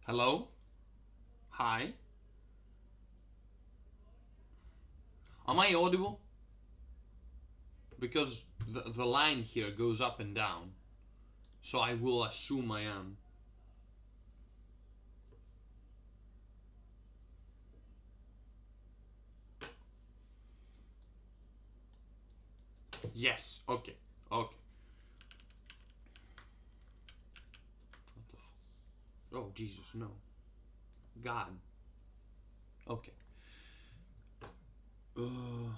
Hello? Hi? Am I audible? Because the line here goes up and down. So I will assume I am. Yes. Okay. Okay. What the Oh, Jesus, no. God. Okay. Uh,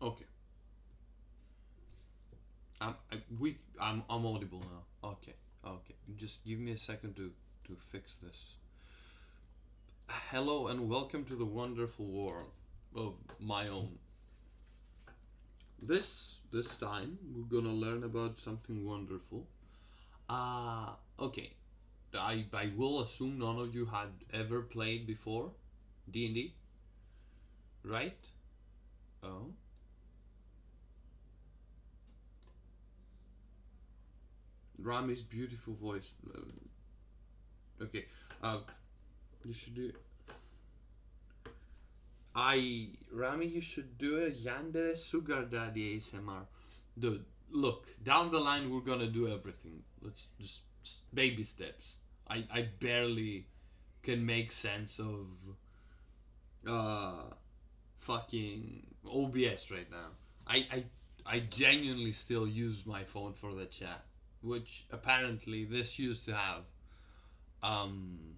okay. I'm audible now. Okay. Okay. Just give me a second to fix this. Hello and welcome to the wonderful world of my own. This time we're gonna learn about something wonderful. Okay. I will assume none of you had ever played before D&D, right? Oh, Rami's beautiful voice. Okay. Uh, you should do. Rami, you should do a Yandere Sugar Daddy ASMR. Dude, look, down the line we're gonna do everything. Let's just baby steps. I barely can make sense of uh fucking OBS right now. I genuinely still use my phone for the chat, which apparently this used to have. Um,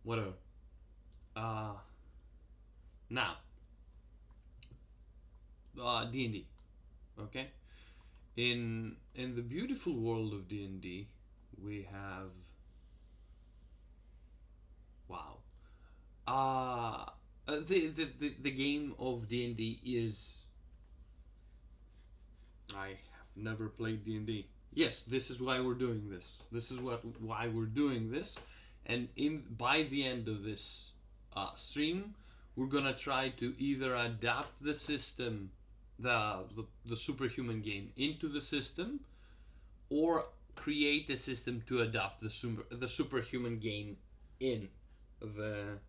whatever. Uh, now, D&D. Okay, in the beautiful world of D&D, we have wow. The game of D&D is I have never played D&D. Yes, this is why we're doing this. This is why we're doing this, and in by the end of this stream, we're gonna try to either adapt the system, the superhuman game into the system, or create a system to adapt the superhuman game in the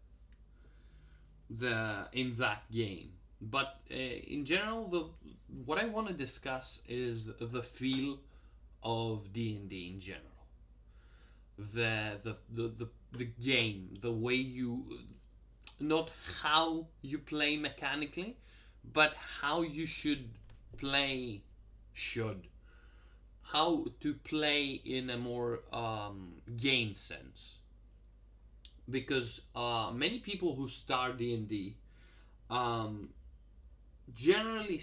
in that game. But in general, the what I want to discuss is the feel of D&D in general. The game, the way you, not how you play mechanically, but how you should play, should how to play in a more game sense. Because many people who start D&D um, generally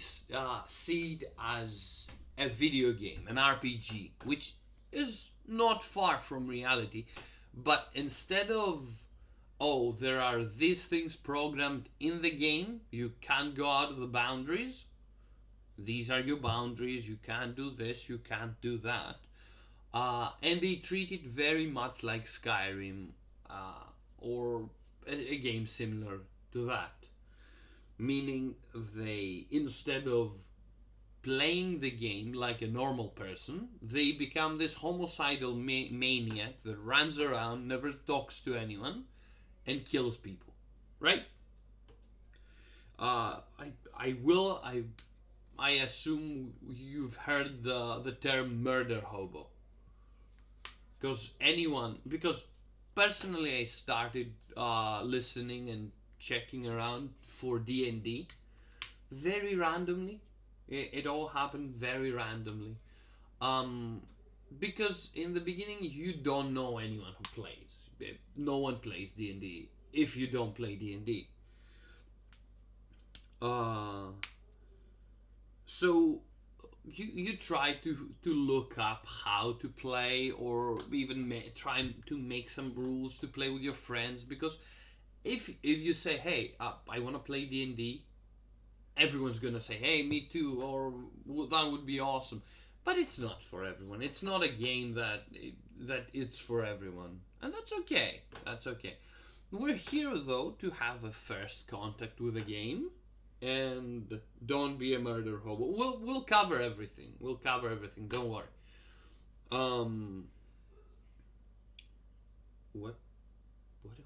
see it as a video game, an RPG, which is not far from reality. But instead of, oh, there are these things programmed in the game, you can't go out of the boundaries, these are your boundaries, you can't do this, you can't do that. And they treat it very much like Skyrim or a game similar to that. Meaning, they, instead of playing the game like a normal person, they become this homicidal maniac that runs around, never talks to anyone, and kills people. Right? I assume you've heard the term murder hobo. Because personally I started listening and checking around for D&D very randomly. It all happened very randomly. Um, because in the beginning you don't know anyone who plays. No one plays D&D if you don't play D&D. Uh, so you try to look up how to play, or even try to make some rules to play with your friends, because if you say, hey, I want to play D&D, everyone's gonna say, hey, me too, or well, that would be awesome. But it's not for everyone. It's not a game that it's for everyone, and that's okay. That's okay. We're here though to have a first contact with a game, and don't be a murder hobo. We'll cover everything. We'll cover everything. Don't worry. Um, what? What?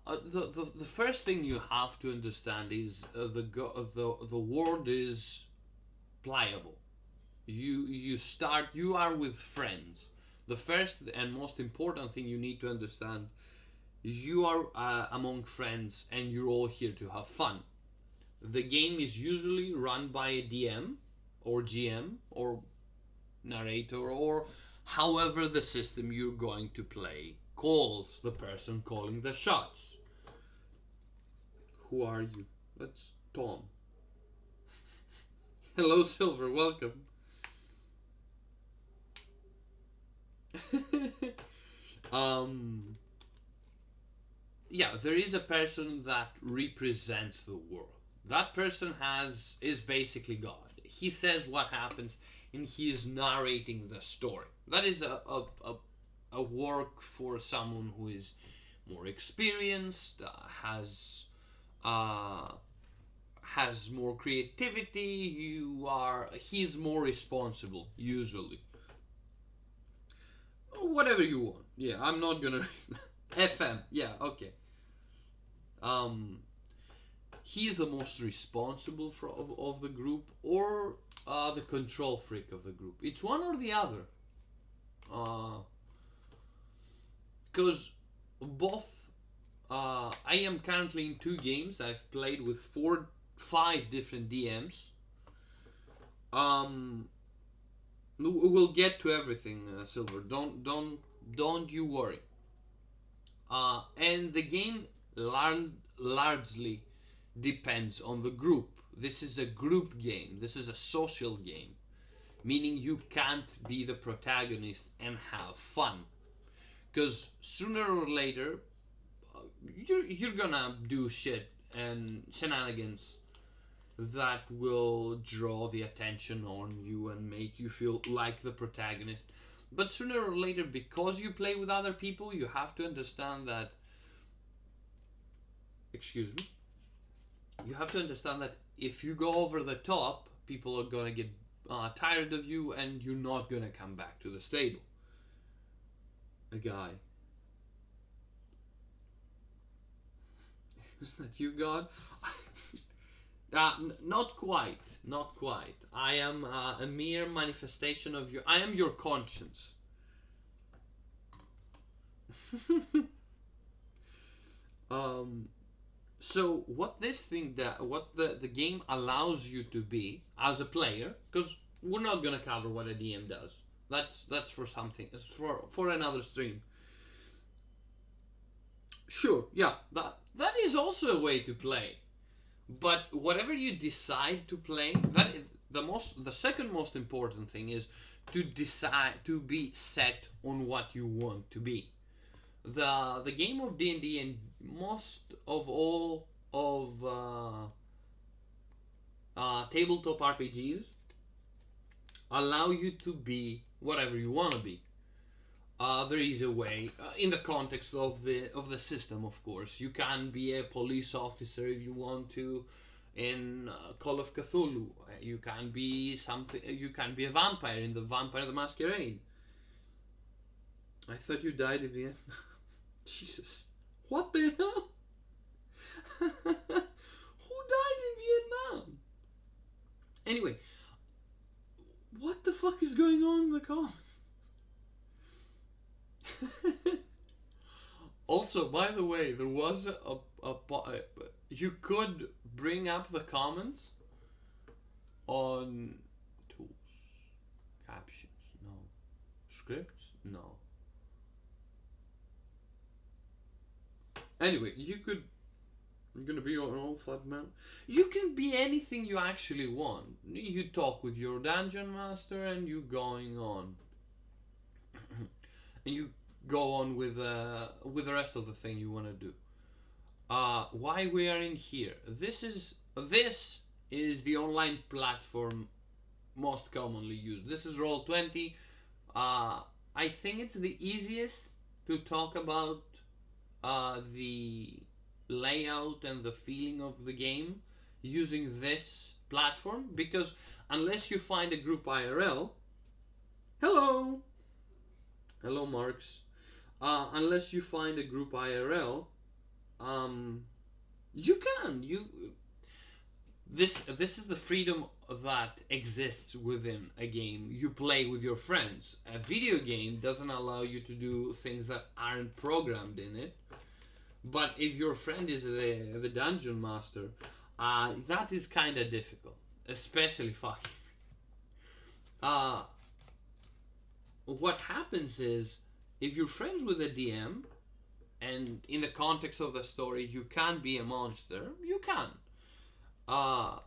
The first thing you have to understand is the world is pliable. You are with friends. The first and most important thing you need to understand, you are among friends and you're all here to have fun. The game is usually run by a DM or GM or narrator, or however the system you're going to play calls the person calling the shots. Who are you? That's Tom. Hello, Silver. Welcome. um, yeah, there is a person that represents the world. That person is basically God. He says what happens, and he is narrating the story. That is a work for someone who is more experienced, uh, has more creativity. He's more responsible usually. Whatever you want. Yeah, I'm not gonna FM. Yeah, okay. Um, he's the most responsible of the group, or the control freak of the group. It's one or the other. Because both. I am currently in 2 games. I've played with 5 different DMs. Um, we'll get to everything, Silver. Don't you worry. And the game largely depends on the group. This is a group game. This is a social game, meaning you can't be the protagonist and have fun, because sooner or later, you're gonna do shit and shenanigans that will draw the attention on you and make you feel like the protagonist. But sooner or later, because you play with other people, you have to understand that. Excuse me. You have to understand that if you go over the top, people are gonna get tired of you, and you're not gonna come back to the stable. A guy. Is that you, God? Not quite. Not quite. I am a mere manifestation of you. I am your conscience. So what the game allows you to be as a player, because we're not gonna cover what a DM does. That's for something. It's for another stream. Sure, yeah, that is also a way to play. But whatever you decide to play, that is the second most important thing is to decide to be set on what you want to be. The game of D&D and most of all of tabletop RPGs allow you to be whatever you want to be. There is a way, in the context of the system, of course. You can be a police officer if you want to. In Call of Cthulhu, you can be something. You can be a vampire in the Vampire the Masquerade. I thought you died in Vietnam. Jesus, what the hell? Who died in Vietnam? Anyway, what the fuck is going on in the comments? Also, by the way, there was you could bring up the comments on tools, captions, no, scripts, no. Anyway, I'm gonna be on all flat man. You can be anything you actually want. You talk with your dungeon master, and you going on, and you go on with the rest of the thing you want to do. Why we are in here? This is the online platform most commonly used. This is Roll20. I think it's the easiest to talk about the layout and the feeling of the game using this platform, because unless you find a group IRL, Hello, hello, Marks. Unless you find a group IRL, um, you can. This is the freedom that exists within a game you play with your friends. A video game doesn't allow you to do things that aren't programmed in it. But if your friend is the dungeon master, that is kind of difficult, especially fucking. Uh, what happens is, if you're friends with a DM, and in the context of the story you can be a monster, you can. Uh,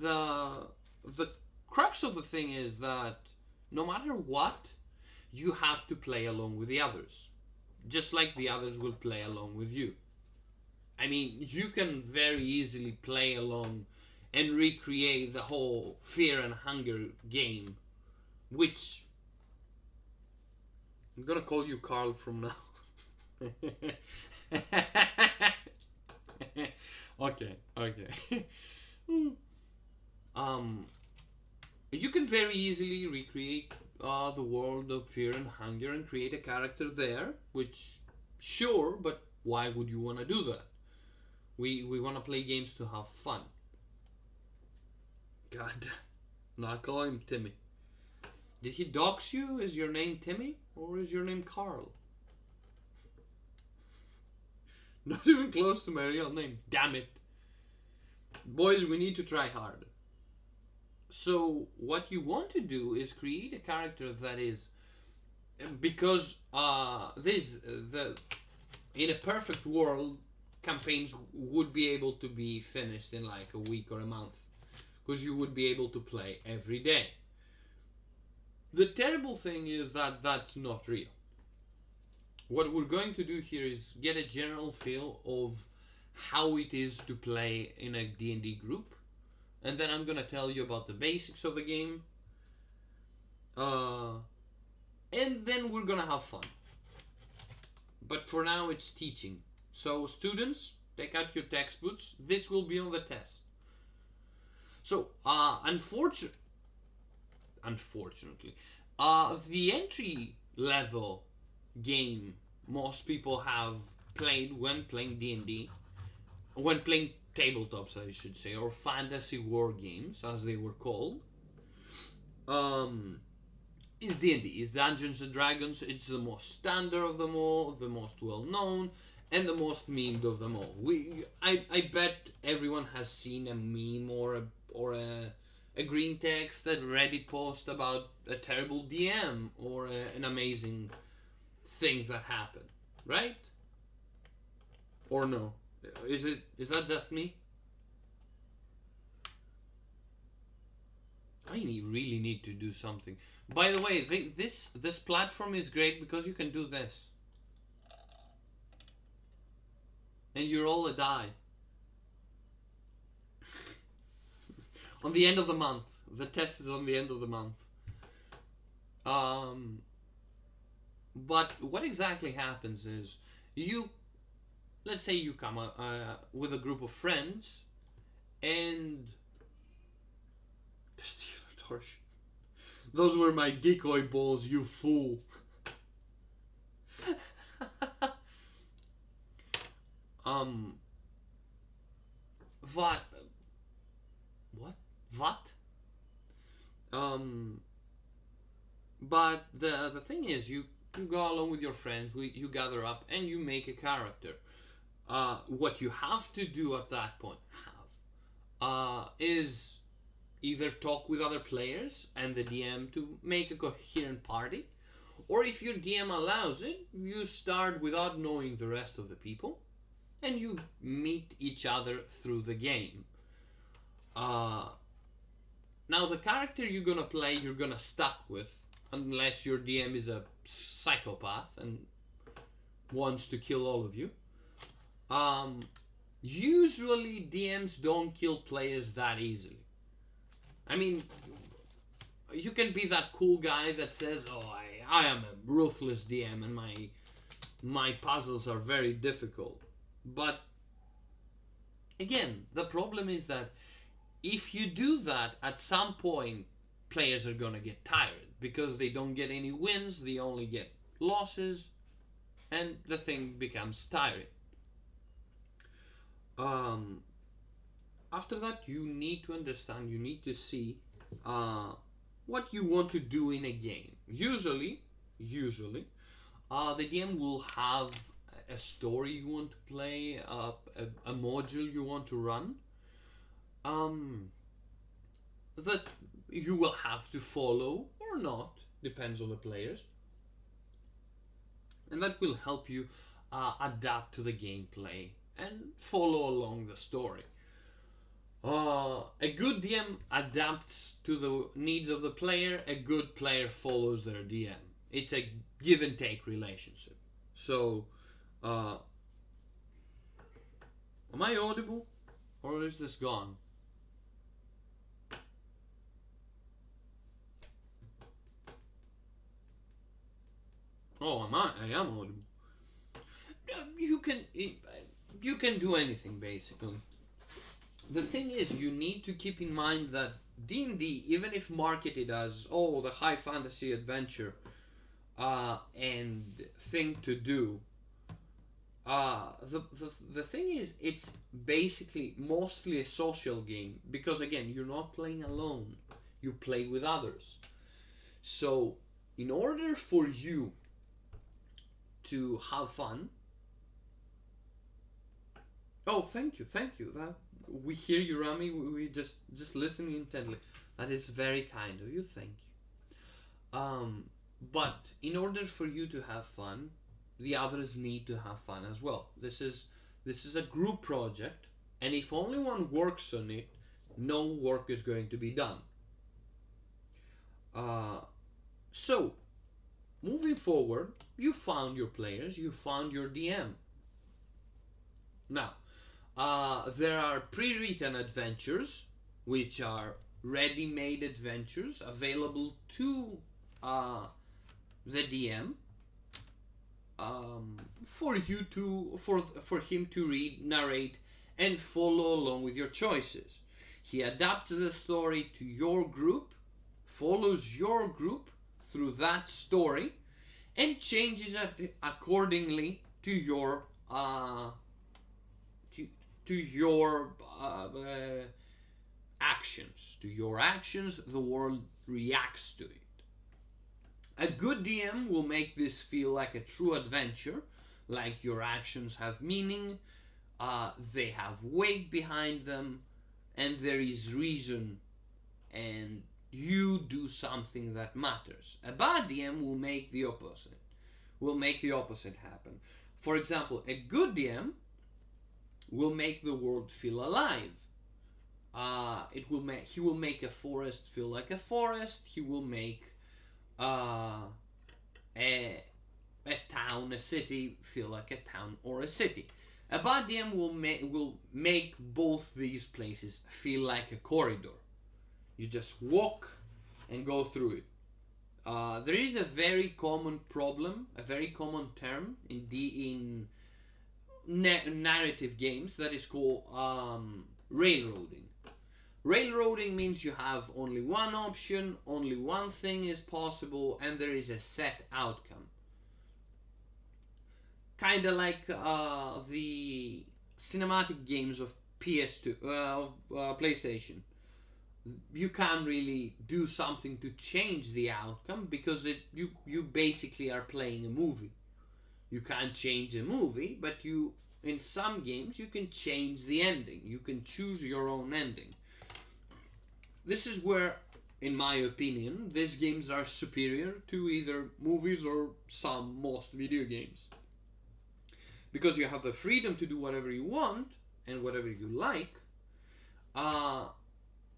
the the crux of the thing is that no matter what, you have to play along with the others, just like the others will play along with you. I mean, you can very easily play along and recreate the whole fear and hunger game, which I'm gonna call you Carl from now. Okay, okay. um, you can very easily recreate the world of fear and hunger and create a character there, which, sure, but why would you want to do that? We want to play games to have fun. God, not call him Timmy. Did he dox you? Is your name Timmy or is your name Carl? Not even close to my real name. Damn it. Boys, we need to try hard. So what you want to do is create a character that is, because this the in a perfect world, campaigns would be able to be finished in like a week or a month, because you would be able to play every day. The terrible thing is that that's not real. What we're going to do here is get a general feel of how it is to play in a D&D group, and then I'm gonna tell you about the basics of the game, and then we're gonna have fun. But for now it's teaching. So students, take out your textbooks. This will be on the test. So unfortunately, the entry level game most people have played when playing D&D, when playing tabletops, I should say, or fantasy war games, as they were called, is D&D, is Dungeons and Dragons. It's the most standard of them all, the most well known, and the most memed of them all. I bet everyone has seen a meme or a green text, a Reddit post about a terrible DM or an amazing thing that happened, right? Or no? Is that just me? Really need to do something. By the way, this platform is great because you can do this, and you roll a die. On the end of the month, the test is on the end of the month. But what exactly happens is, let's say you come with a group of friends, and those were my decoy balls, you fool. What? What? But the thing is, you go along with your friends, you gather up, and you make a character. What you have to do at that point is either talk with other players and the DM to make a coherent party, or if your DM allows it, you start without knowing the rest of the people, and you meet each other through the game. Now the character you're gonna play, you're gonna stuck with, unless your DM is a psychopath and wants to kill all of you. Usually DMs don't kill players that easily. I mean, you can be that cool guy that says, "Oh, I am a ruthless DM and my puzzles are very difficult." But again, the problem is that if you do that, at some point players are gonna get tired because they don't get any wins, they only get losses, and the thing becomes tiring. Um, After that, you need to understand, you need to see uh, what you want to do in a game. Usually, the game will have a story you want to play, a module you want to run, um, that you will have to follow or not, depends on the players, and that will help you adapt to the gameplay and follow along the story. A good DM adapts to the needs of the player. A good player follows their DM. It's a give and take relationship. So, uh, am I audible, or is this gone? Oh, am I? I am audible. You can do anything basically. The thing is, you need to keep in mind that D&D, even if marketed as the high fantasy adventure and thing to do, the thing is, it's basically mostly a social game because again, you're not playing alone, you play with others. So, in order for you to have fun, thank you. That we hear you, Rami. We just listening intently. That is very kind of you. Thank you. But in order for you to have fun, the others need to have fun as well. This is a group project, and if only one works on it, no work is going to be done. So, moving forward, you found your players, you found your DM. Now, there are pre-written adventures, which are ready-made adventures available to the DM for him to read, narrate, and follow along with your choices. He adapts the story to your group, follows your group through that story, and changes it accordingly to your actions. To your actions, the world reacts to it. A good DM will make this feel like a true adventure, like your actions have meaning, they have weight behind them, and there is reason, and you do something that matters. A bad DM will make the opposite. Happen. For example, a good DM will make the world feel alive. He will make a forest feel like a forest. He will make a town, a city feel like a town or a city. A bad DM will make both these places feel like a corridor. You just walk and go through it. There is a very common problem, a very common term in narrative games that is called railroading. Railroading means you have only one option, only one thing is possible, and there is a set outcome. Kind of like the cinematic games of PS2, PlayStation. You can't really do something to change the outcome because you basically are playing a movie. You can't change a movie, but in some games you can change the ending. You can choose your own ending. This is where, in my opinion, these games are superior to either movies or most video games. Because you have the freedom to do whatever you want and whatever you like,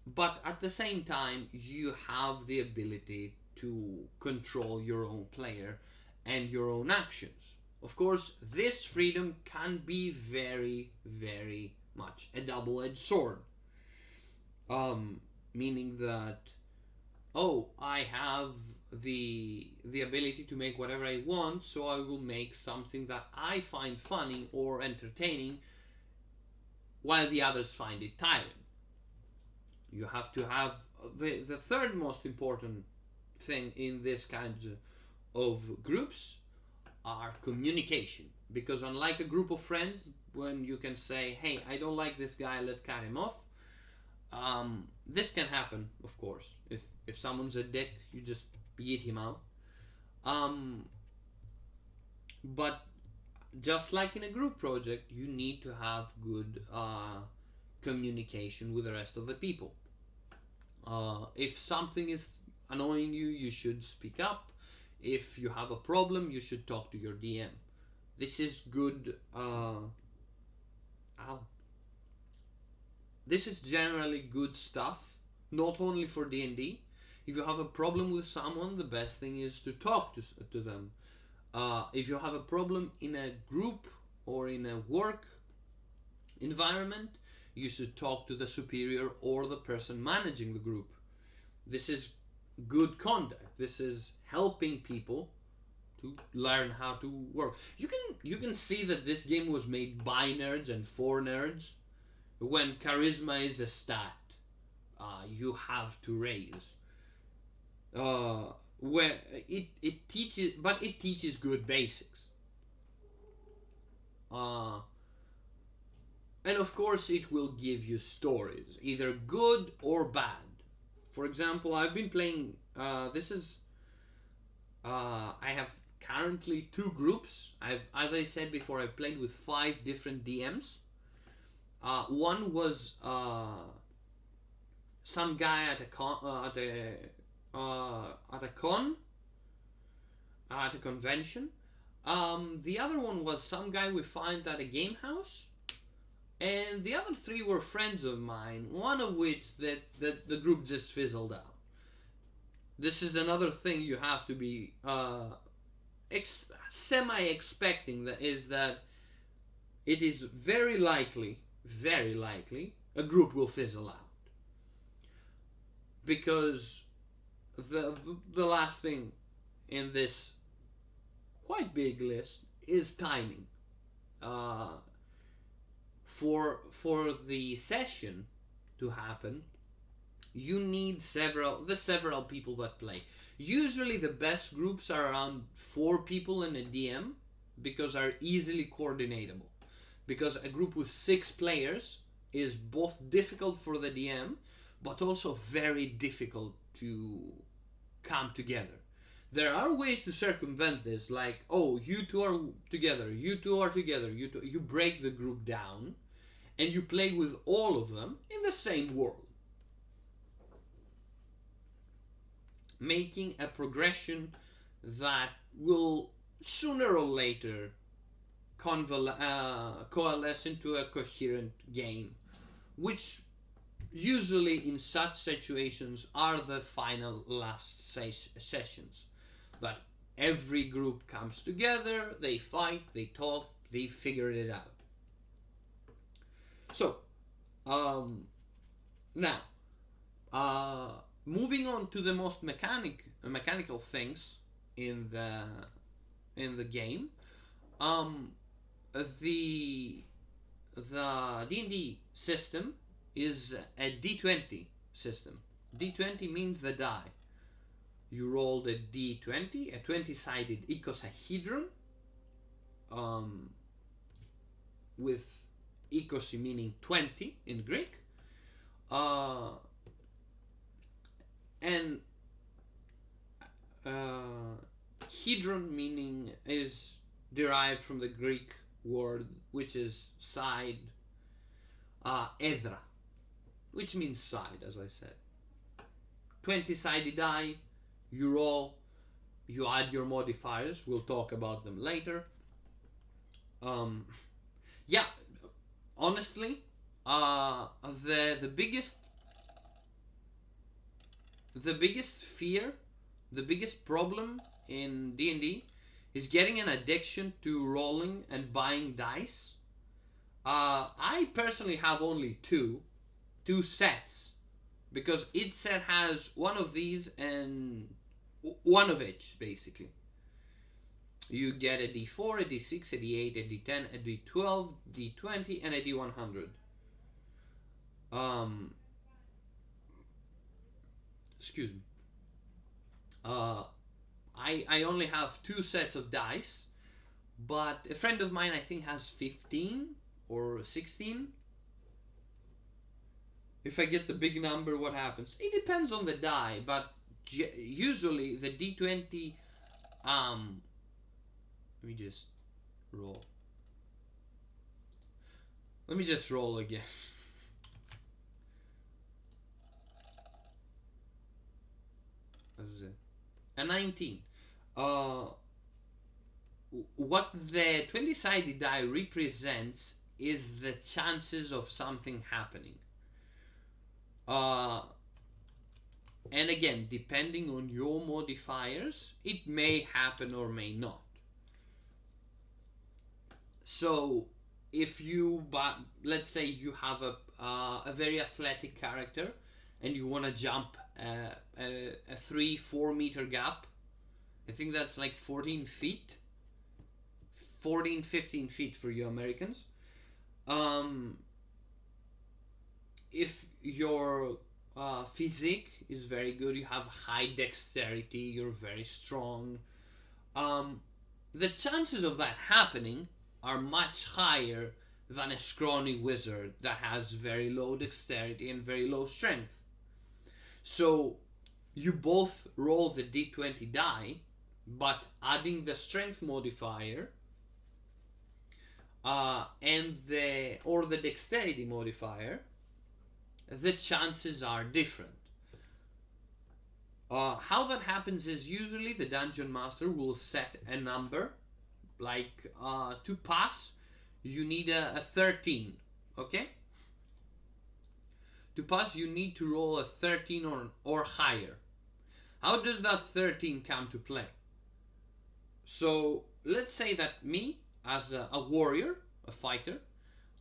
but at the same time, you have the ability to control your own player and your own actions. Of course, this freedom can be very, very much a double-edged sword. Meaning that, I have the ability to make whatever I want, so I will make something that I find funny or entertaining, while the others find it tiring. You have to have the third most important thing in this kind of groups are communication. Because unlike a group of friends, when you can say, hey, I don't like this guy, let's cut him off, this can happen, of course. If someone's a dick, you just beat him out. But just like in a group project, you need to have good communication with the rest of the people. If something is annoying you, you should speak up. If you have a problem, you should talk to your DM. This is good. This is generally good stuff, not only for D&D. If you have a problem with someone, the best thing is to talk to them. If you have a problem in a group or in a work environment, you should talk to the superior or the person managing the group. This is good conduct. This is helping people to learn how to work. You can see that this game was made by nerds and for nerds. When charisma is a stat, you have to raise. Where it teaches, but it teaches good basics. And of course, it will give you stories, either good or bad. For example, I've been playing. I have currently 2 groups. As I said before, I played with 5 different DMs. One was some guy at a convention. The other one was some guy we find at a game house, and the other 3 were friends of mine. One of which that the group just fizzled out. This is another thing you have to be semi-expecting. That is that it is very likely a group will fizzle out, because the last thing in this quite big list is timing. For the session to happen, you need several people that play. Usually the best groups are around 4 people and a DM, because are easily coordinatable. Because a group with 6 players is both difficult for the DM, but also very difficult to come together. There are ways to circumvent this, like, oh, you 2 are together, you 2 are together, you break the group down, and you play with all of them in the same world, making a progression that will sooner or later coalesce into a coherent game, which usually in such situations are the final last sessions. But every group comes together, they fight, they talk, they figure it out. So, now, moving on to the most mechanical things in the game. The D&D system is a D20 system. D20 means the die. You roll the D20, a 20-sided icosahedron, with ikosi meaning 20 in Greek, and hedron meaning is derived from the Greek word which is side, edra, which means side, as I said. 20-sided die, you roll, you add your modifiers, we'll talk about them later. Yeah, honestly, the biggest fear, the biggest problem in D&D is getting an addiction to rolling and buying dice. I personally have only two sets, because each set has one of these and one of each, basically. You get a D4, a D6, a D8, a D10, a D12, D20, and a D100. excuse me. Uh, I only have 2 sets of dice, but a friend of mine I think has 15 or 16. If I get the big number, what happens? It depends on the die, but usually the D20. Let me just roll. Let me just roll again. That was it. A 19. What the 20-sided die represents is the chances of something happening. And again, depending on your modifiers, it may happen or may not. So if you, but let's say you have a very athletic character and you want to jump a 3-4 meter gap, I think that's like 14 feet, 15 feet for you Americans. If your physique is very good, you have high dexterity, you're very strong, the chances of that happening are much higher than a scrawny wizard that has very low dexterity and very low strength. So you both roll the d20 die, but adding the strength modifier and the dexterity modifier, the chances are different. How that happens is usually the dungeon master will set a number, like to pass you need a 13, okay? To pass you need to roll a 13 or higher. How does that 13 come to play? So let's say that me as a warrior, a fighter,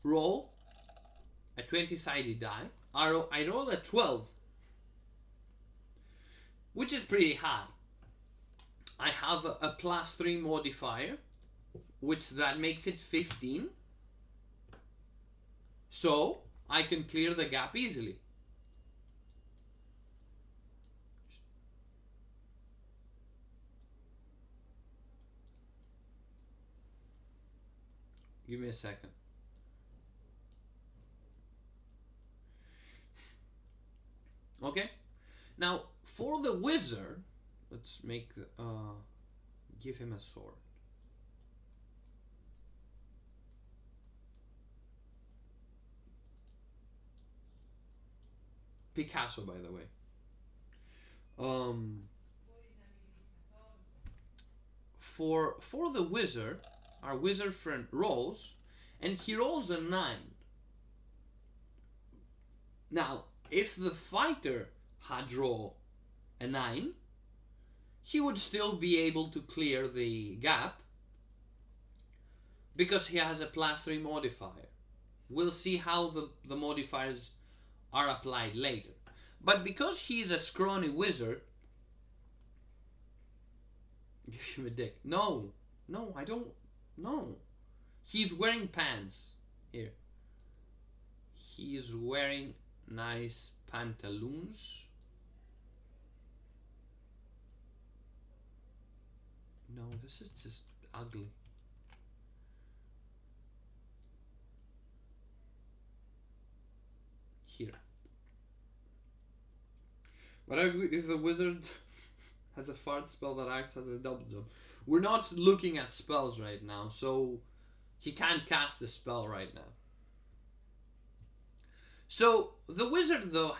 roll a 20-sided die. I roll a 12, which is pretty high. I have a +3 modifier, which that makes it 15. So I can clear the gap easily. Give me a second. Okay. Now for the wizard, let's make give him a sword. Picasso, by the way. For the wizard, our wizard friend rolls, and he rolls a 9. Now, if the fighter had rolled a 9, he would still be able to clear the gap because he has a +3 modifier. We'll see how the modifiers are applied later. But because he's a scrawny wizard, give him a dick. No, I don't. No, he's wearing pants. Here, he's wearing nice pantaloons. No, this is just ugly. Here. But if the wizard has a fart spell that acts as a double jump, we're not looking at spells right now, so he can't cast the spell right now. So the wizard though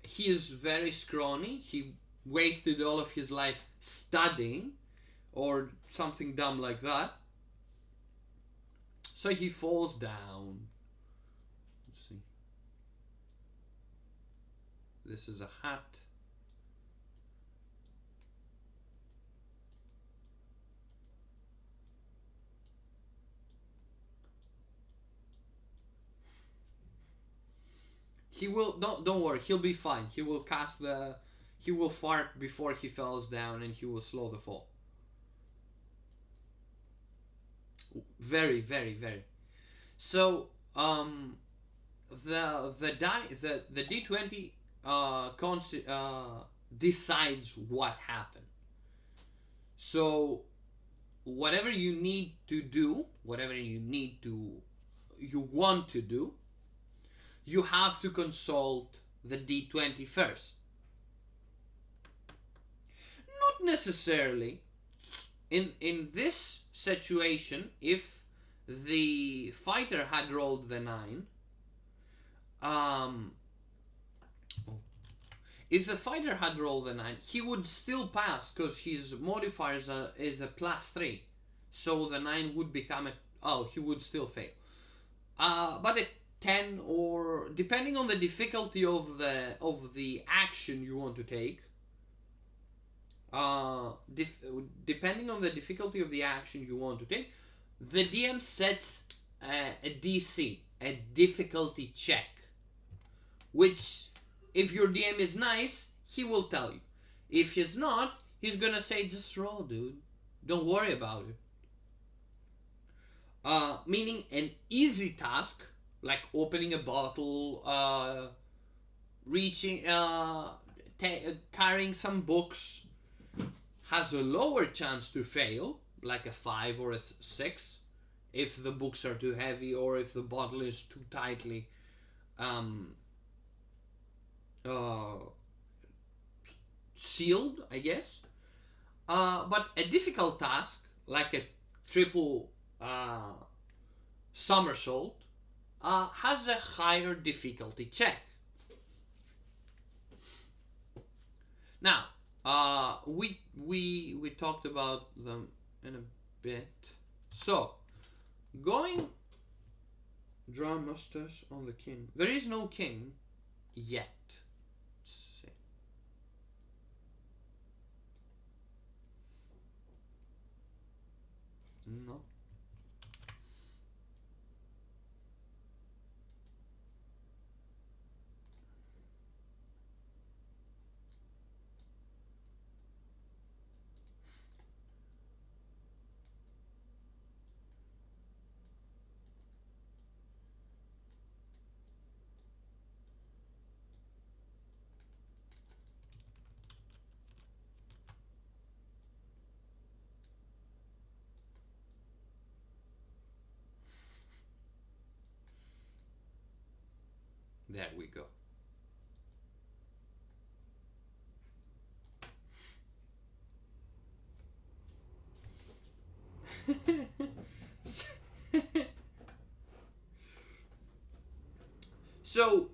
he is very scrawny. He wasted all of his life studying or something dumb like that. So he falls down. Let's see. This is a hat. He will don't worry, he'll be fine. He will fart before he falls down and he will slow the fall. Very, very, very. So the D20 decides what happened. So whatever you need to do, whatever you want to do, you have to consult the D20 first. Not necessarily. In this situation, if the fighter had rolled the 9, um, if the fighter had rolled the 9, he would still pass because his modifier is a +3. So the 9 would become a... Oh, he would still fail. But a 10, or depending on the difficulty of the action you want to take, depending on the difficulty of the action you want to take, the DM sets a DC, a difficulty check, which, if your DM is nice, he will tell you. If he's not, he's gonna say, just roll, dude. Don't worry about it. Meaning an easy task, like opening a bottle, reaching, carrying some books, has a lower chance to fail, like a 5 or a 6, if the books are too heavy or if the bottle is too tightly sealed, I guess. But a difficult task, like a triple somersault, has a higher difficulty check. Now, we talked about them in a bit. So, going draw mustache on the king. There is no king yet. Let's see. No. There we go. So,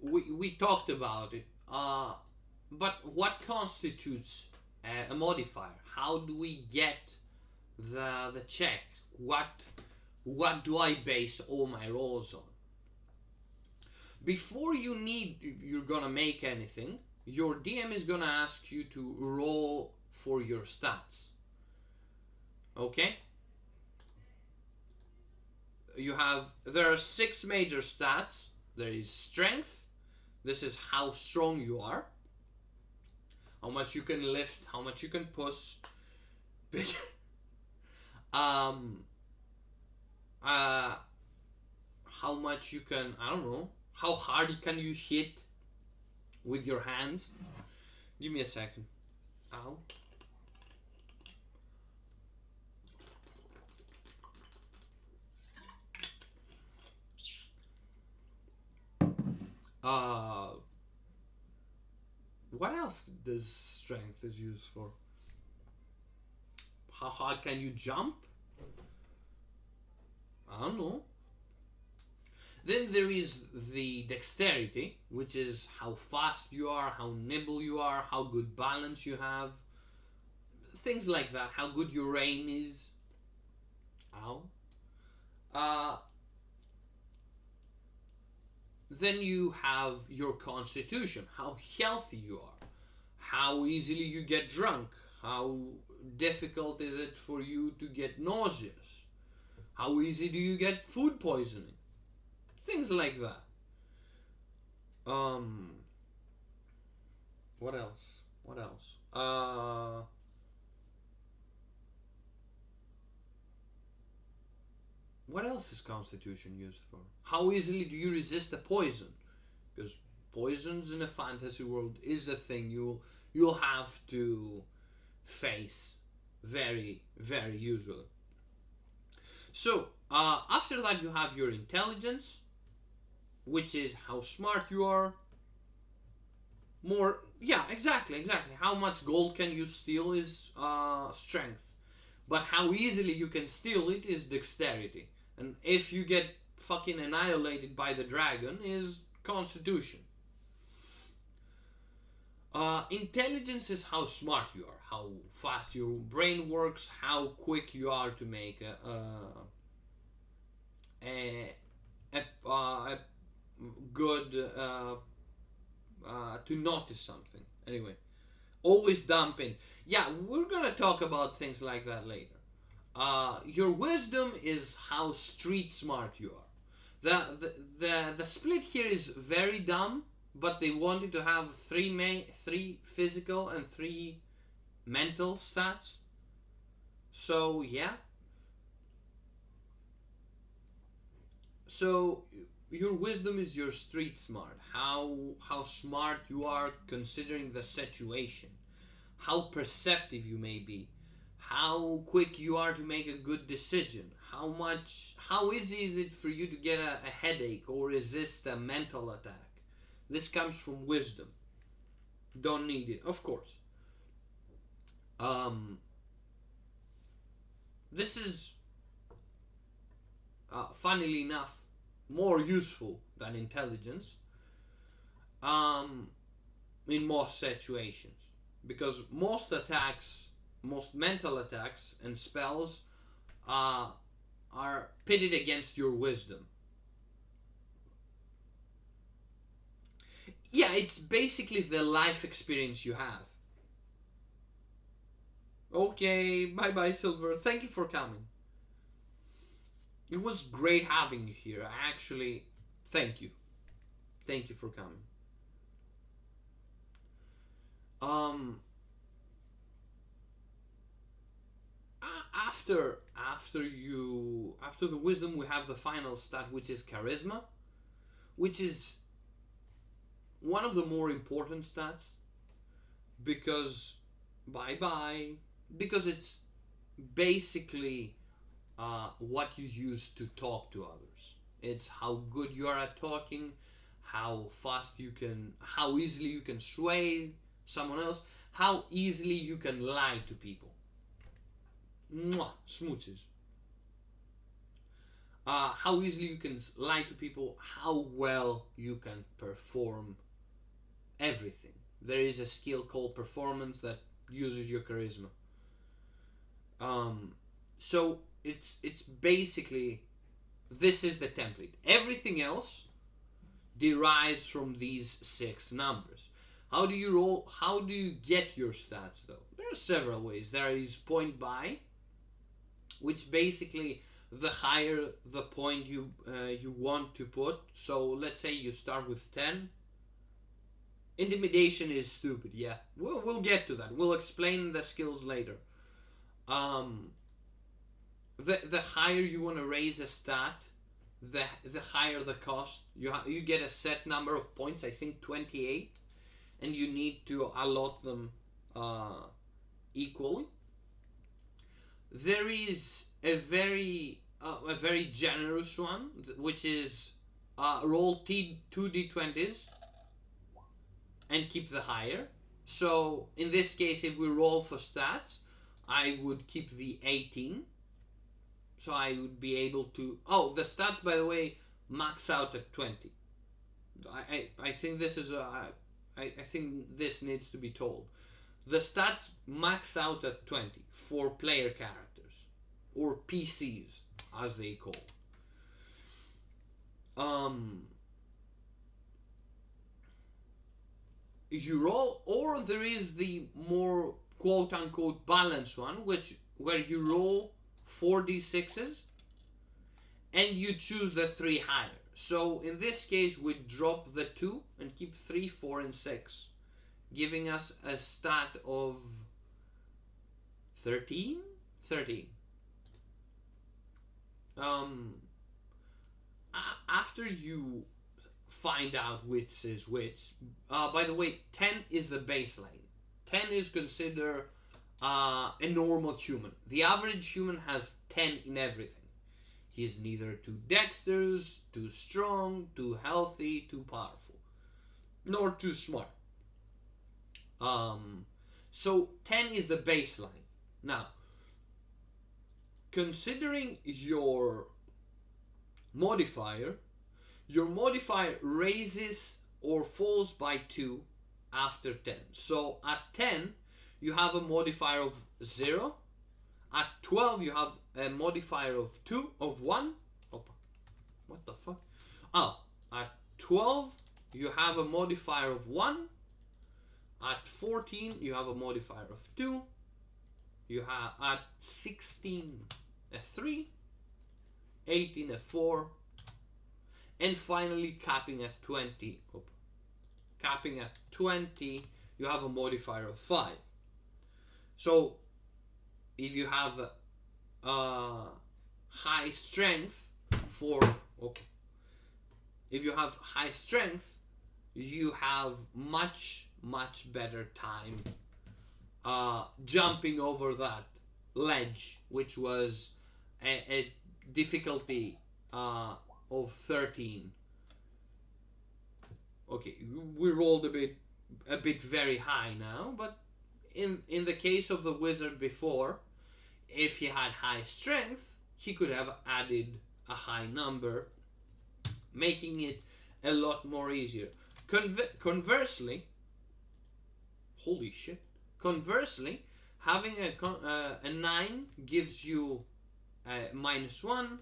we talked about it. But what constitutes a modifier? How do we get the check? What do I base all my rolls on? Before you're gonna make anything, your DM is gonna ask you to roll for your stats. Okay? There are 6 major stats. There is strength. This is how strong you are, how much you can lift, how much you can push. How much you can, I don't know, how hard can you hit with your hands. Give me a second. Ow. What else does strength is used for? How hard can you jump? I don't know. Then there is the dexterity, which is how fast you are, how nimble you are, how good balance you have. Things like that. How good your aim is. Ow. Then you have your constitution, how healthy you are, how easily you get drunk, how difficult is it for you to get nauseous, how easy do you get food poisoning, things like that. What else? What else? What else is constitution used for? How easily do you resist a poison? Because poisons in a fantasy world is a thing you'll have to face very, very usually. So after that, you have your intelligence, which is how smart you are. More, yeah, exactly. How much gold can you steal is strength, but how easily you can steal it is dexterity. And if you get fucking annihilated by the dragon, is constitution. Intelligence is how smart you are, how fast your brain works, how quick you are to make a good to notice something. Anyway, always dumping. Yeah, we're gonna talk about things like that later. Your wisdom is how street smart you are. The split here is very dumb, but they wanted to have three physical and three mental stats. So yeah. So your wisdom is your street smart. How smart you are considering the situation. How perceptive you may be. How quick you are to make a good decision. How easy is it for you to get a headache or resist a mental attack? This comes from wisdom. Don't need it, of course. Um, this is, funnily enough, more useful than intelligence in most situations, because most mental attacks and spells are pitted against your wisdom. Yeah, it's basically the life experience you have. Okay, bye bye, Silver. Thank you for coming. It was great having you here. Actually, thank you. Thank you for coming. Um, after the wisdom, we have the final stat, which is charisma, which is one of the more important stats because bye bye because it's basically what you use to talk to others. It's how good you are at talking, how fast you can, how easily you can sway someone else, how easily you can lie to people. Mwah, smooches. How easily you can lie to people, how well you can perform everything. There is a skill called performance that uses your charisma. So it's basically, this is the template. Everything else derives from these 6 numbers. How do you roll? How do you get your stats though? There are several ways. There is point buy, which basically the higher the point you want to put. So let's say you start with 10. Intimidation is stupid. Yeah, we'll get to that. We'll explain the skills later. The higher you want to raise a stat, the higher the cost. You get a set number of points. I think 28, and you need to allot them equally. There is a very generous one, which is roll 2d20s and keep the higher. So in this case, if we roll for stats, I would keep the 18. So I would be able to. Oh, the stats, by the way, max out at 20. I think this is I think this needs to be told. The stats max out at 20 for player characters, or PCs as they call. You roll, or there is the more quote unquote balanced one, where you roll 4d6s and you choose the 3 higher. So in this case, we drop the 2 and keep 3, 4, and 6, giving us a stat of 13. After you find out which is which. By the way, 10 is the baseline. 10 is considered a normal human. The average human has 10 in everything. He's neither too dexterous, too strong, too healthy, too powerful, nor too smart. So 10 is the baseline. Now, considering your modifier raises or falls by 2 after 10. So at 10, you have a modifier of 0. At 12, you have a modifier of 1. Opa. What the fuck? Oh, at 12, you have a modifier of 1. At 14, you have a modifier of 2. You have at 16 a 3, 18 a 4, and finally capping at 20. Capping at 20, you have a modifier of 5. So if you have high strength if you have high strength, you have much better time jumping over that ledge, which was a difficulty of 13. Okay, we rolled a bit very high now, but in the case of the wizard before, if he had high strength, he could have added a high number, making it a lot more easier. Conversely, holy shit. Conversely, having a 9 gives you a -1,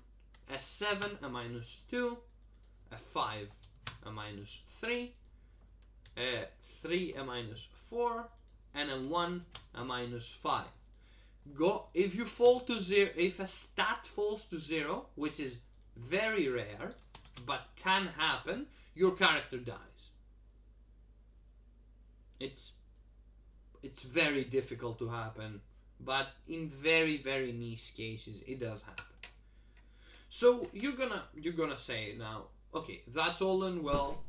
a 7 a -2, a 5 a -3, a 3 a -4, and a 1 a -5. If you fall to 0, if a stat falls to 0, which is very rare but can happen, your character dies. It's very difficult to happen, but in very niche cases it does happen. So you're gonna say now, okay, that's all and well.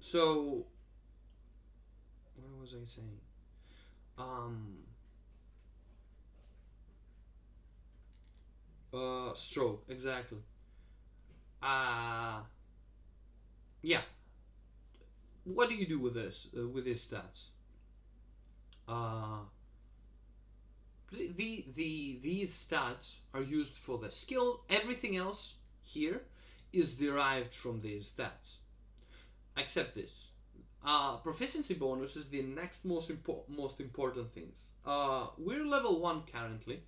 So what was I saying? Stroke, exactly. Yeah. What do you do with this? With these stats? These stats are used for the skill. Everything else here is derived from these stats, except this. Proficiency bonus is the next most important things. We're level 1 currently,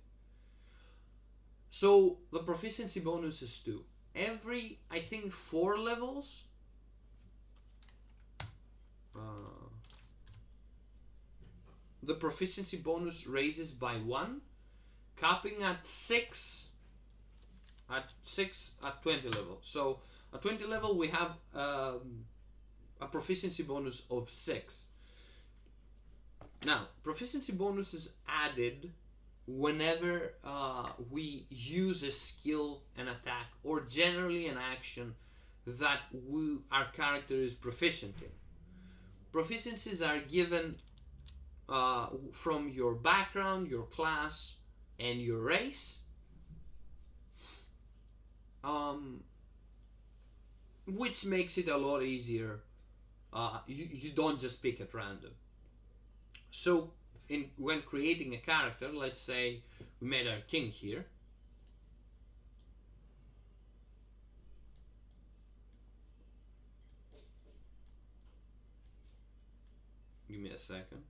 so the proficiency bonus is 2. Every, I think, 4 levels, the proficiency bonus raises by 1, capping at 6 at 20 level. So at 20 level we have a proficiency bonus of 6. Now, proficiency bonus is added whenever we use a skill, an attack, or generally an action that our character is proficient in. Proficiencies are given from your background, your class, and your race, which makes it a lot easier. You don't just pick at random. So when creating a character, let's say we made our king here. Give me a second.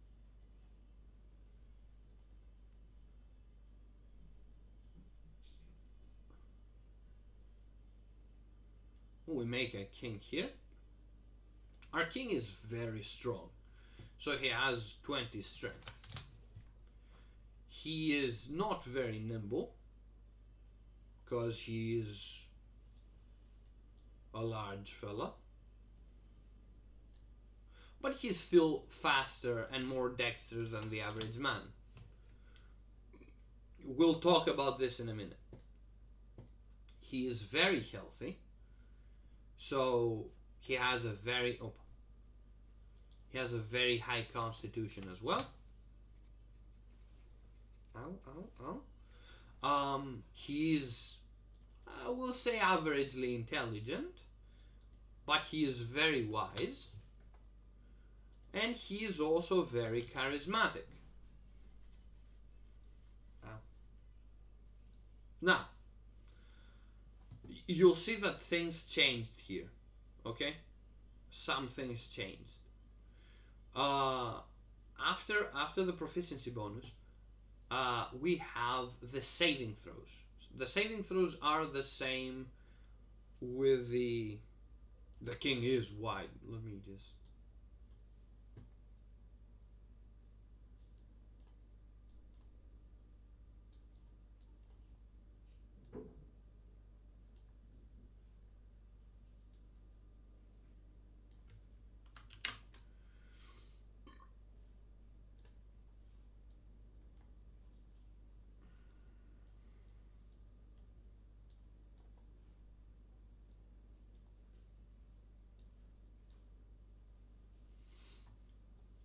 We make a king here. Our king is very strong, so he has 20 strength. He is not very nimble, because he is a large fella, but he's still faster and more dexterous than the average man. we'll talk about this in a minute. He is very healthy, so he has a very high constitution as well. He's, I will say, averagely intelligent, but he is very wise, and he is also very charismatic. Now, you'll see that things changed here, okay? Some things changed. After the proficiency bonus, we have the saving throws. The saving throws are the same with the king is wide. Let me just.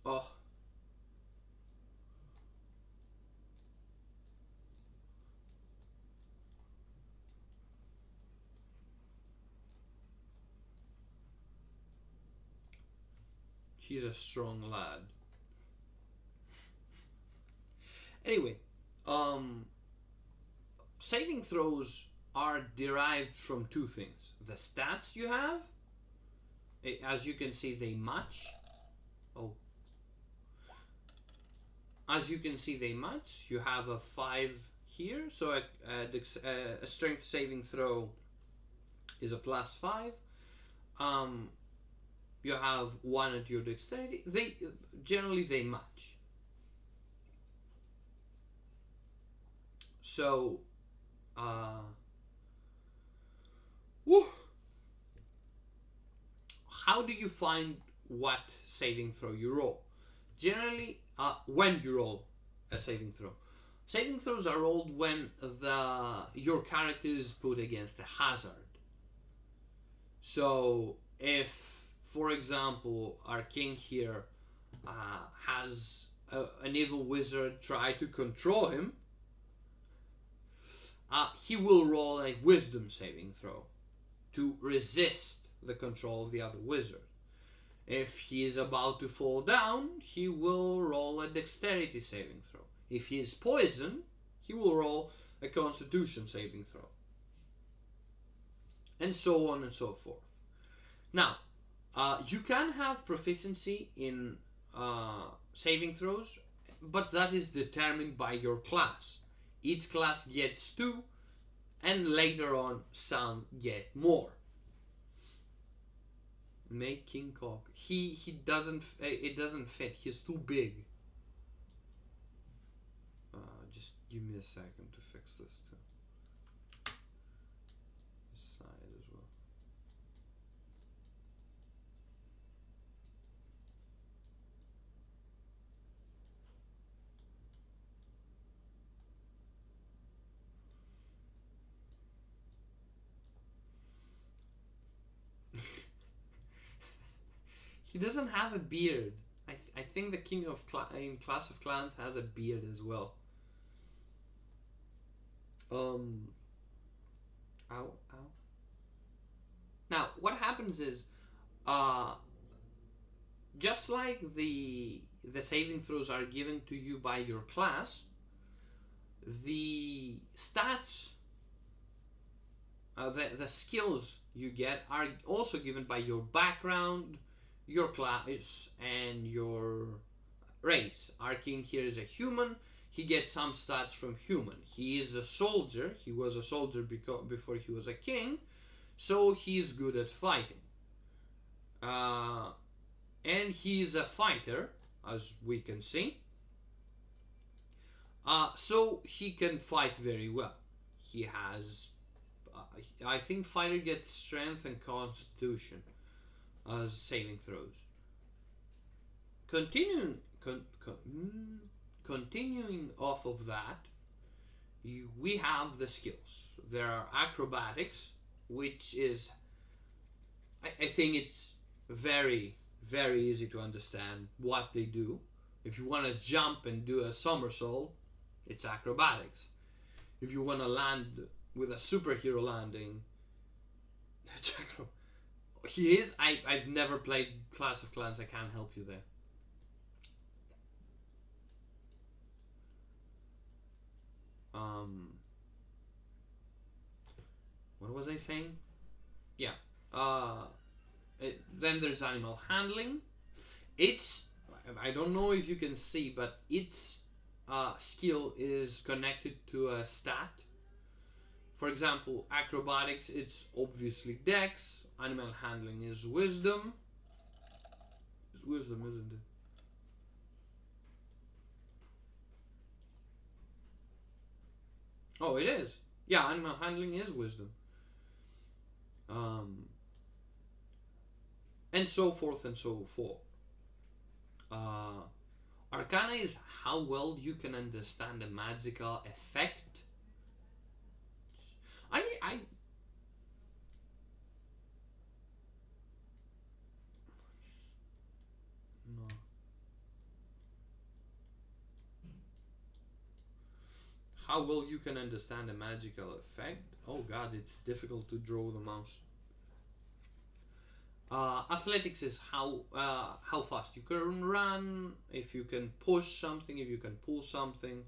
Oh, he's a strong lad. Anyway, saving throws are derived from two things: the stats you have, as you can see, they match. Oh, as you can see, they match. You have a 5 here, so a strength saving throw is a +5. You have 1 at your dexterity. They generally they match. So, how do you find what saving throw you roll? Generally, when you roll a saving throw. Saving throws are rolled when your character is put against a hazard. So if, for example, our king here has an evil wizard try to control him, he will roll a wisdom saving throw to resist the control of the other wizard. If he is about to fall down, he will roll a dexterity saving throw. If he is poisoned, he will roll a constitution saving throw. And so on and so forth. Now, you can have proficiency in saving throws, but that is determined by your class. Each class gets 2, and later on some get more. Make King Cock. He doesn't. It doesn't fit. He's too big. Just give me a second to fix this too. This side as well. He doesn't have a beard. I think the king of in Clash of Clans has a beard as well. Ow, ow. Now, what happens is, just like the saving throws are given to you by your class, the stats, the skills you get are also given by your background, your class, and your race. Our king here is a human. He gets some stats from human. He is a soldier. He was a soldier before he was a king, so he is good at fighting. And he is a fighter, as we can see. So he can fight very well. He has, I think, fighter gets strength and constitution as saving throws. Continuing off of that, we have the skills. There are acrobatics, which is, I think it's very, very easy to understand what they do. If you want to jump and do a somersault, it's acrobatics. If you want to land with a superhero landing, it's acrobatics. He is. I've never played Clash of Clans. I can't help you there. What was I saying? Yeah. Then there's animal handling. It's, I don't know if you can see, but its skill is connected to a stat. For example, acrobatics, it's obviously dex. Animal handling is wisdom. It's wisdom, isn't it? Oh, it is. Yeah, animal handling is wisdom. And so forth and so forth. Arcana is how well you can understand a magical effect. I no. How well you can understand a magical effect? Oh god, it's difficult to draw the mouse. Athletics is how fast you can run, if you can push something, if you can pull something.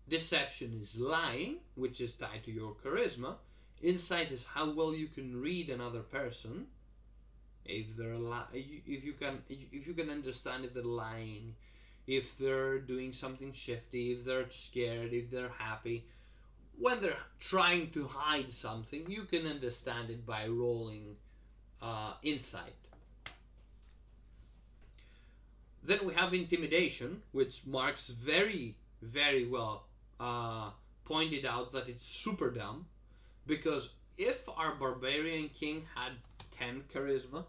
Deception is lying, which is tied to your charisma. Insight is how well you can read another person. If they're if you can understand if they're lying, if they're doing something shifty, if they're scared, if they're happy. When they're trying to hide something, you can understand it by rolling insight. Then we have intimidation, which Marx very, very well pointed out that it's super dumb, because if our barbarian king had 10 charisma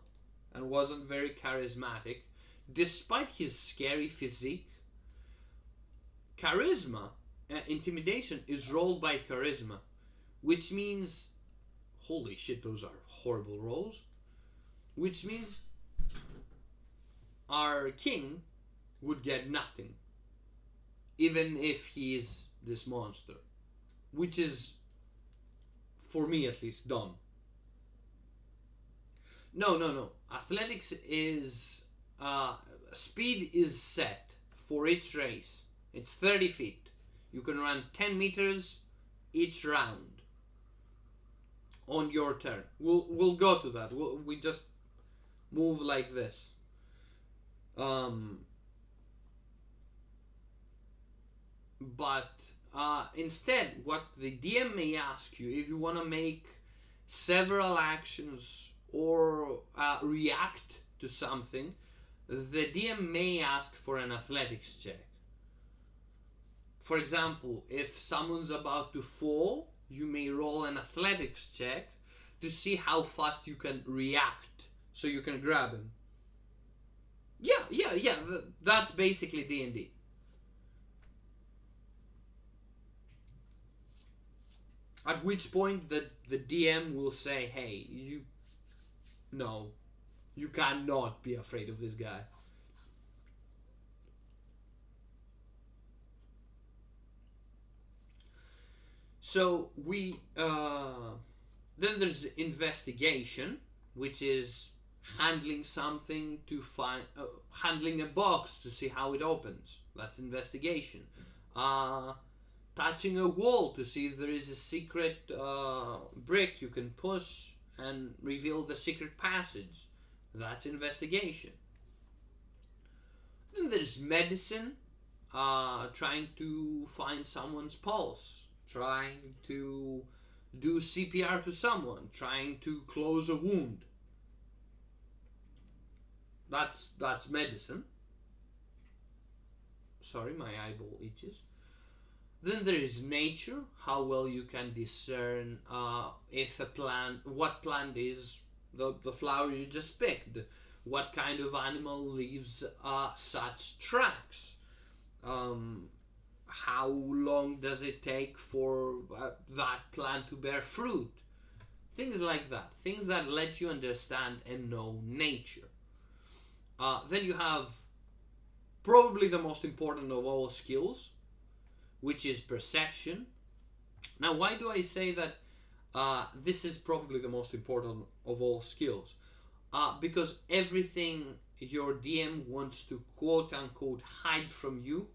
and wasn't very charismatic, despite his scary physique, charisma, intimidation is rolled by charisma, which means, holy shit, those are horrible rolls. Which means our king would get nothing, even if he is this monster, which is, for me at least, dumb. No. Athletics is speed is set for each race. It's 30 feet. You can run 10 meters each round on your turn. We'll go to that. We just move like this. But instead, what the DM may ask you, if you want to make several actions or react to something, the DM may ask for an athletics check. For example, if someone's about to fall, you may roll an athletics check to see how fast you can react so you can grab him. Yeah. That's basically D&D. At which point the DM will say, hey, you cannot be afraid of this guy. So then there's investigation, which is handling something to find, handling a box to see how it opens. That's investigation. Touching a wall to see if there is a secret brick you can push and reveal the secret passage. That's investigation. Then there's medicine, trying to find someone's pulse, trying to do CPR to someone, trying to close a wound. That's medicine. Sorry, my eyeball itches. Then there is nature, how well you can discern if a plant, what plant is the flower you just picked, what kind of animal leaves such tracks. how long does it take for that plant to bear fruit? Things like that. Things that let you understand and know nature. Then you have probably the most important of all skills, which is perception. Now, why do I say that this is probably the most important of all skills? Because everything your DM wants to quote unquote hide from you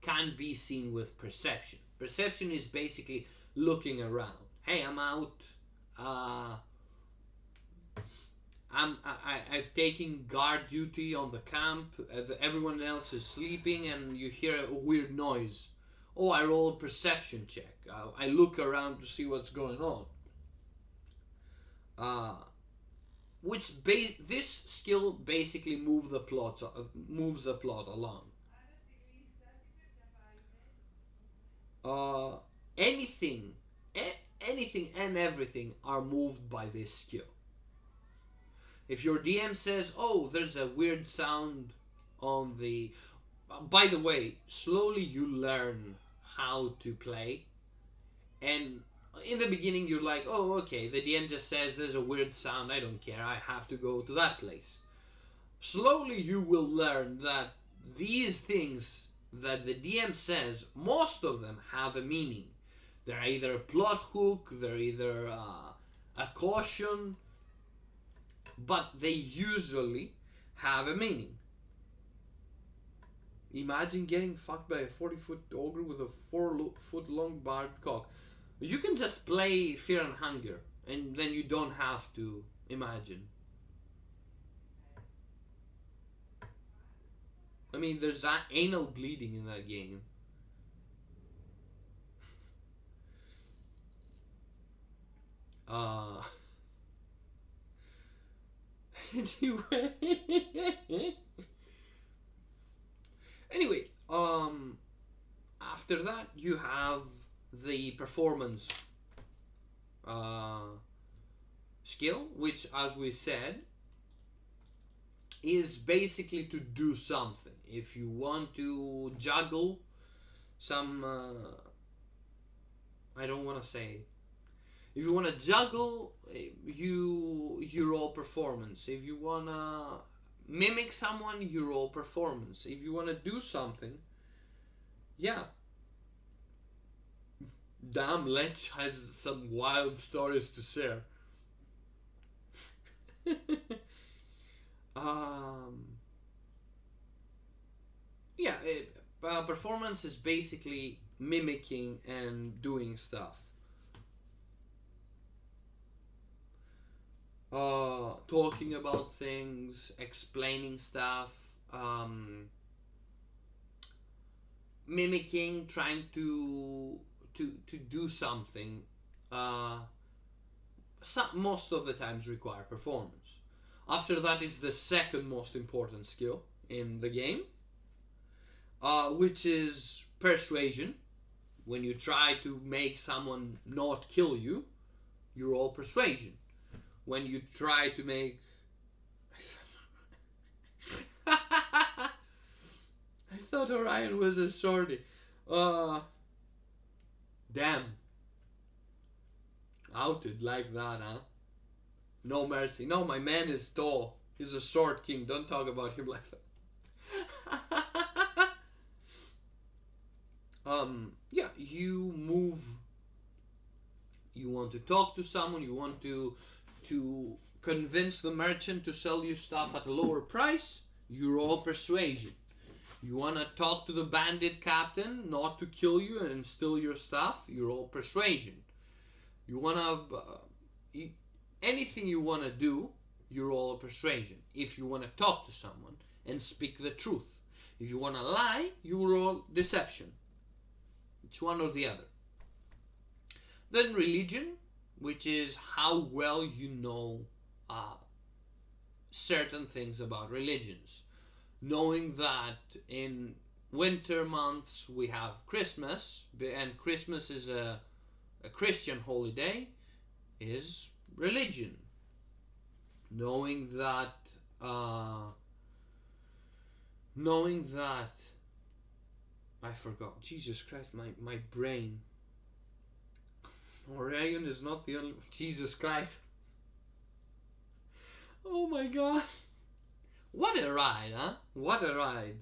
can be seen with perception. Perception is basically looking around. Hey, I'm out. Uh, I've taken guard duty on the camp. Everyone else is sleeping, and you hear a weird noise. Oh, I roll a perception check. I look around to see what's going on. Uh, this skill basically moves the plot along. Uh, anything, anything and everything are moved by this skill. If your DM says, "Oh, there's a weird sound on the," by the way, slowly you learn how to play, and in the beginning you're like, "Oh, okay, the DM just says there's a weird sound. I don't care. I have to go to that place." Slowly you will learn that these things that the DM says, most of them have a meaning. They're either a plot hook, they're either a caution, but they usually have a meaning. Imagine getting fucked by a 40-foot ogre with a 4-foot long barbed cock. You can just play Fear and Hunger, and then you don't have to imagine. I mean, there's anal bleeding in that game. Uh, anyway, after that you have the performance skill, which, as we said, is basically to do something. If you want to juggle some, I don't want to say. If you want to juggle, you roll performance. If you want to mimic someone, you roll performance. If you want to do something, yeah. Damn, Lech has some wild stories to share. Yeah, performance is basically mimicking and doing stuff. Talking about things, explaining stuff, mimicking, trying to do something. Most of the times require performance. After that, it's the second most important skill in the game, which is persuasion. When you try to make someone not kill you, you roll persuasion. When you try to make I thought Orion was a shorty. Damn. Outed like that, huh? No mercy. No, my man is tall. He's a short king. Don't talk about him like that. Yeah, you move. You want to talk to someone. You want to convince the merchant to sell you stuff at a lower price. You roll persuasion. You want to talk to the bandit captain not to kill you and steal your stuff. You roll persuasion. You want to anything you want to do, you roll a persuasion. If you want to talk to someone and speak the truth. If you want to lie, you roll deception. It's one or the other. Then religion, which is how well you know certain things about religions. Knowing that in winter months we have Christmas, and Christmas is a Christian holiday, is religion. Knowing that I forgot. Jesus Christ, my brain. Orion is not the only. Jesus Christ. Oh my god. What a ride, huh? What a ride.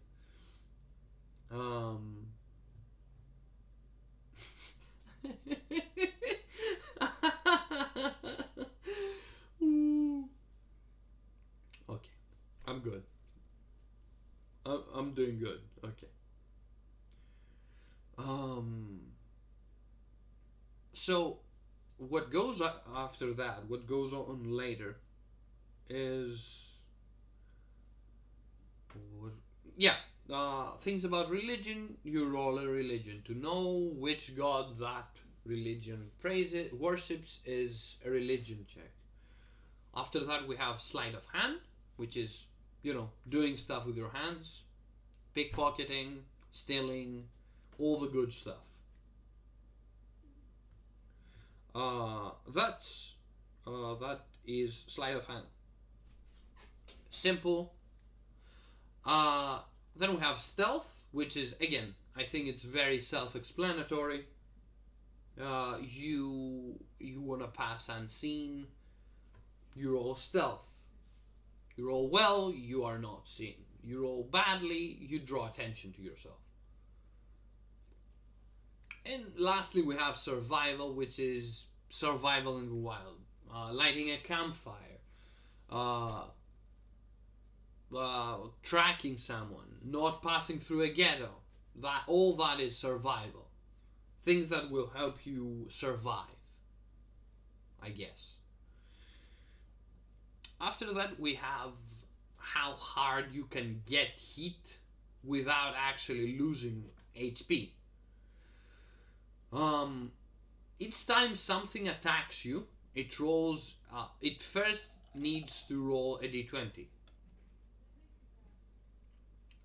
Okay, I'm good. I'm doing good. Okay. So what goes after that? What goes on later is yeah. Things about religion. You roll a religion to know which god that religion praises, worships is a religion check. After that, we have sleight of hand, which is, doing stuff with your hands, pickpocketing, stealing, all the good stuff. That is sleight of hand. Simple. Then we have stealth, which is, again, I think it's very self-explanatory. You want to pass unseen. You roll stealth. You roll well, you are not seen. You roll badly, you draw attention to yourself. And lastly, we have survival, which is survival in the wild. Lighting a campfire. Tracking someone. Not passing through a ghetto. All that is survival. Things that will help you survive, I guess. After that, we have how hard you can get hit without actually losing HP. Each time something attacks you, it rolls. It first needs to roll a d20.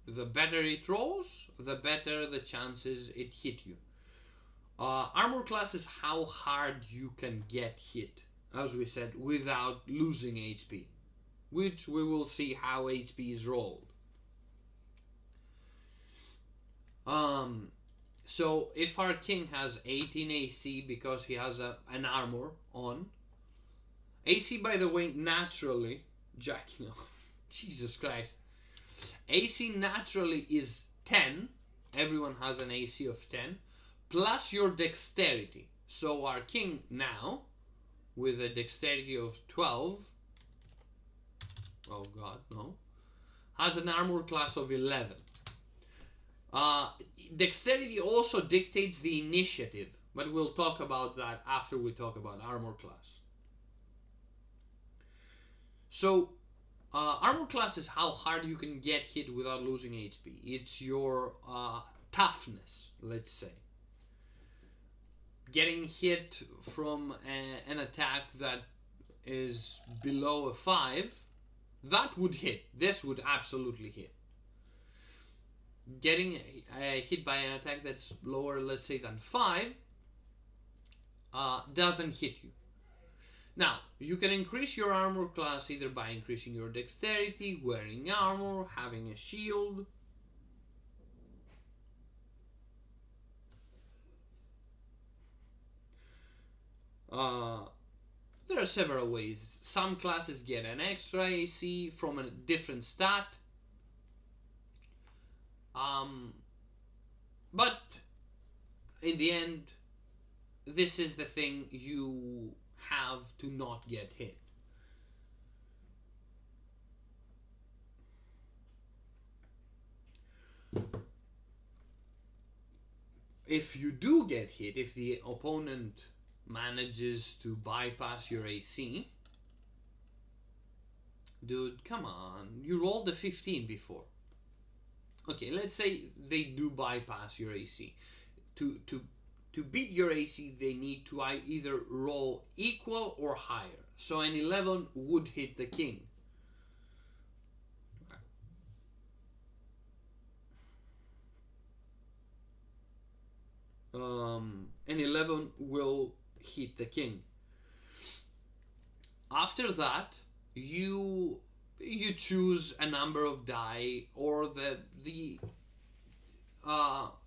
The better it rolls, the better the chances it hit you. Armor class is how hard you can get hit, as we said, without losing HP, which we will see how HP is rolled. So if our king has 18 AC because he has an armor on, AC, by the way, naturally, jacking off, Jesus Christ, AC naturally is 10, everyone has an AC of 10, plus your dexterity. So our king now, with a dexterity of 12, oh god, no, has an armor class of 11. Dexterity also dictates the initiative, but we'll talk about that after we talk about armor class. So, armor class is how hard you can get hit without losing HP. It's your toughness, let's say. Getting hit from an attack that is below a 5, that would hit. This would absolutely hit. Getting hit by an attack that's lower, let's say, than 5, doesn't hit you. Now, you can increase your armor class either by increasing your dexterity, wearing armor, having a shield. There are several ways. Some classes get an extra AC from a different stat. But in the end, this is the thing you have to not get hit. If you do get hit, if the opponent manages to bypass your AC, dude, come on, you rolled a 15 before. Okay, let's say they do bypass your AC. To beat your AC, they need to either roll equal or higher. So an 11 would hit the king. An 11 will hit the king. After that, you choose a number of die, or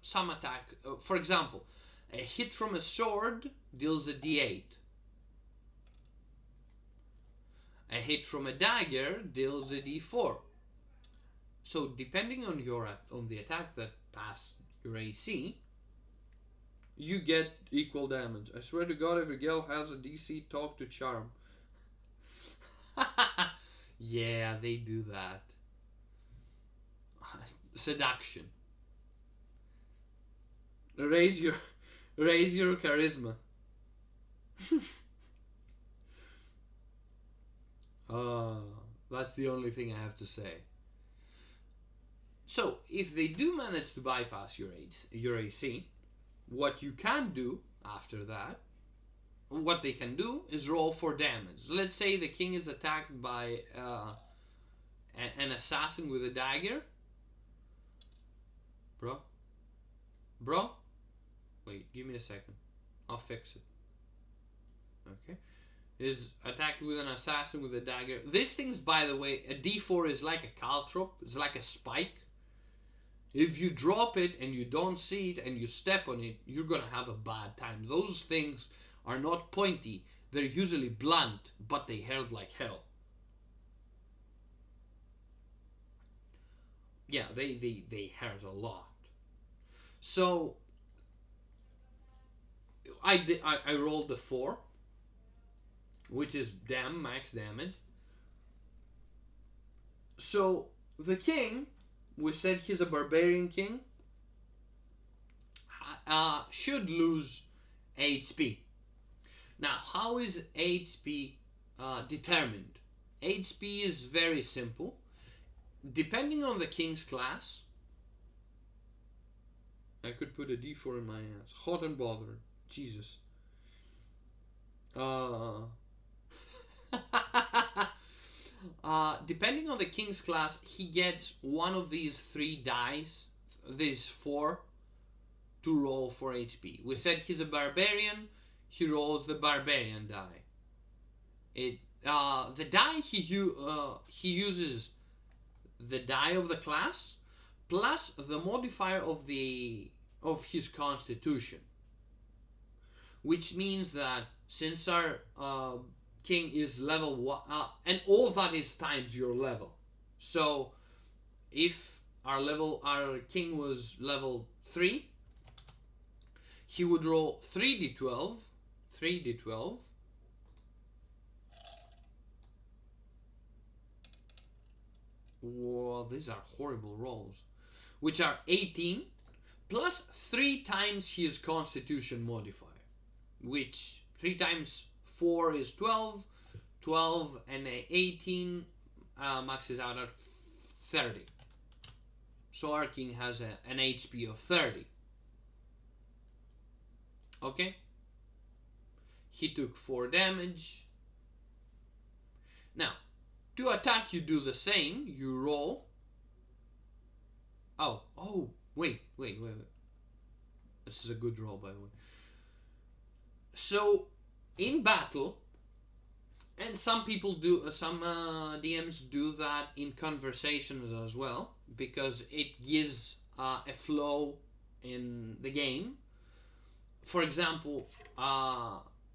some attack. For example, a hit from a sword deals a d8. A hit from a dagger deals a d4. So depending on on the attack that passed your AC, you get equal damage. I swear to God, every girl has a DC talk to charm. Yeah, they do that. Seduction. Raise your charisma. That's the only thing I have to say. So, if they do manage to bypass your AC, what you can do after that, what they can do is roll for damage. Let's say the king is attacked by an assassin with a dagger. Bro, wait, give me a second. I'll fix it. Okay. Is attacked with an assassin with a dagger. This thing's, by the way, a d4 is like a caltrop. It's like a spike. If you drop it and you don't see it and you step on it, you're gonna have a bad time. Those things are not pointy. They're usually blunt, but they hurt like hell. Yeah, they hurt a lot. So I rolled the 4, which is max damage. So the king, we said he's a barbarian king, should lose HP. Now, how is HP determined? HP is very simple. Depending on the king's class, I could put a d4 in my ass. Hot and bothered. Jesus. Depending on the king's class, he gets one of these 3 dice, these 4, to roll for HP. We said he's a barbarian, he rolls the barbarian die. The die he uses the die of the class plus the modifier of his constitution, which means that since our king is level 1, and all that is times your level. So if our king was level 3, he would roll 3d12. Whoa, these are horrible rolls. Which are 18 plus 3 times his constitution modifier, which 3 times 4 is 12, 12 and 18 maxes out at 30. So our king has an HP of 30. Okay? He took 4 damage. Now, to attack you do the same. You roll. Oh, wait. This is a good roll, by the way. So, in battle, and some people do, some DMs do that in conversations as well, because it gives a flow in the game. For example,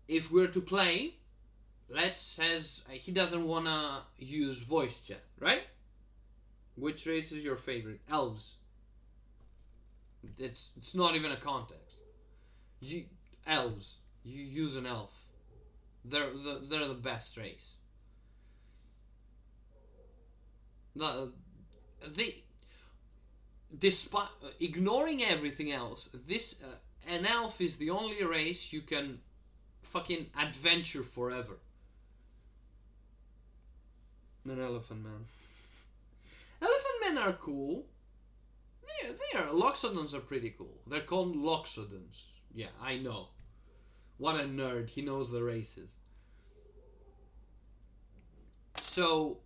if we're to play, let's says he doesn't want to use voice chat, right? Which race is your favorite? Elves. It's not even a context. Elves. You use an elf. They're the best race. Despite ignoring everything else, an elf is the only race you can fucking adventure forever. An elephant man. Elephant men are cool. They are. Loxodons are pretty cool. They're called Loxodons. Yeah, I know. What a nerd. He knows the races. So,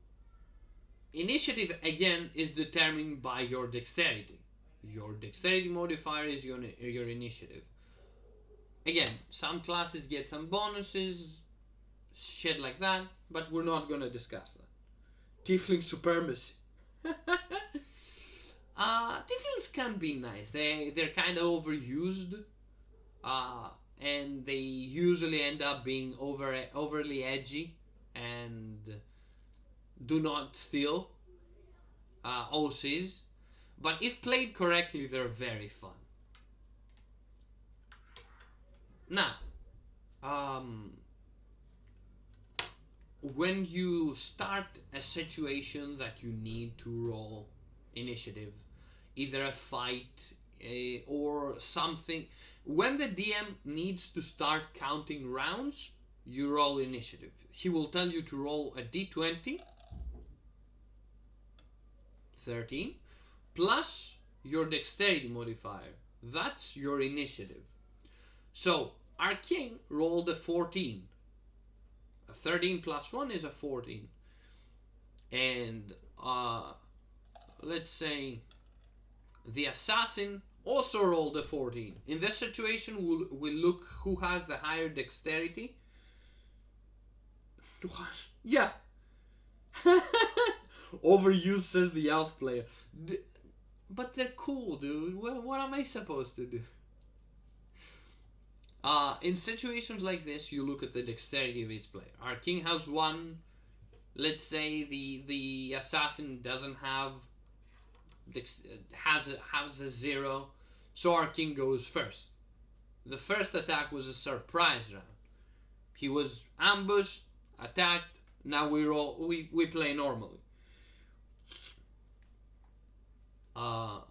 initiative again is determined by your dexterity. Your dexterity modifier is your initiative. Again, some classes get some bonuses, shit like that, but we're not gonna discuss that. Tiefling supremacy. Defense can be nice. They're kind of overused, uh, and they usually end up being overly edgy and do not steal OCs. But if played correctly, they're very fun. Now, um, when you start a situation that you need to roll initiative, either a fight or something, when the DM needs to start counting rounds, you roll initiative. He will tell you to roll a d20, 13, plus your dexterity modifier. That's your initiative. So our king rolled a 14. A 13 plus 1 is a 14. And let's say the assassin also rolled a 14. In this situation, we'll look who has the higher dexterity. Yeah. Overused, says the elf player. But they're cool, dude. What am I supposed to do? In situations like this, you look at the dexterity of each player. Our king has 1. Let's say the assassin doesn't have has a 0, so our king goes first. The first attack was a surprise round. He was ambushed, attacked. Now we play normally. Now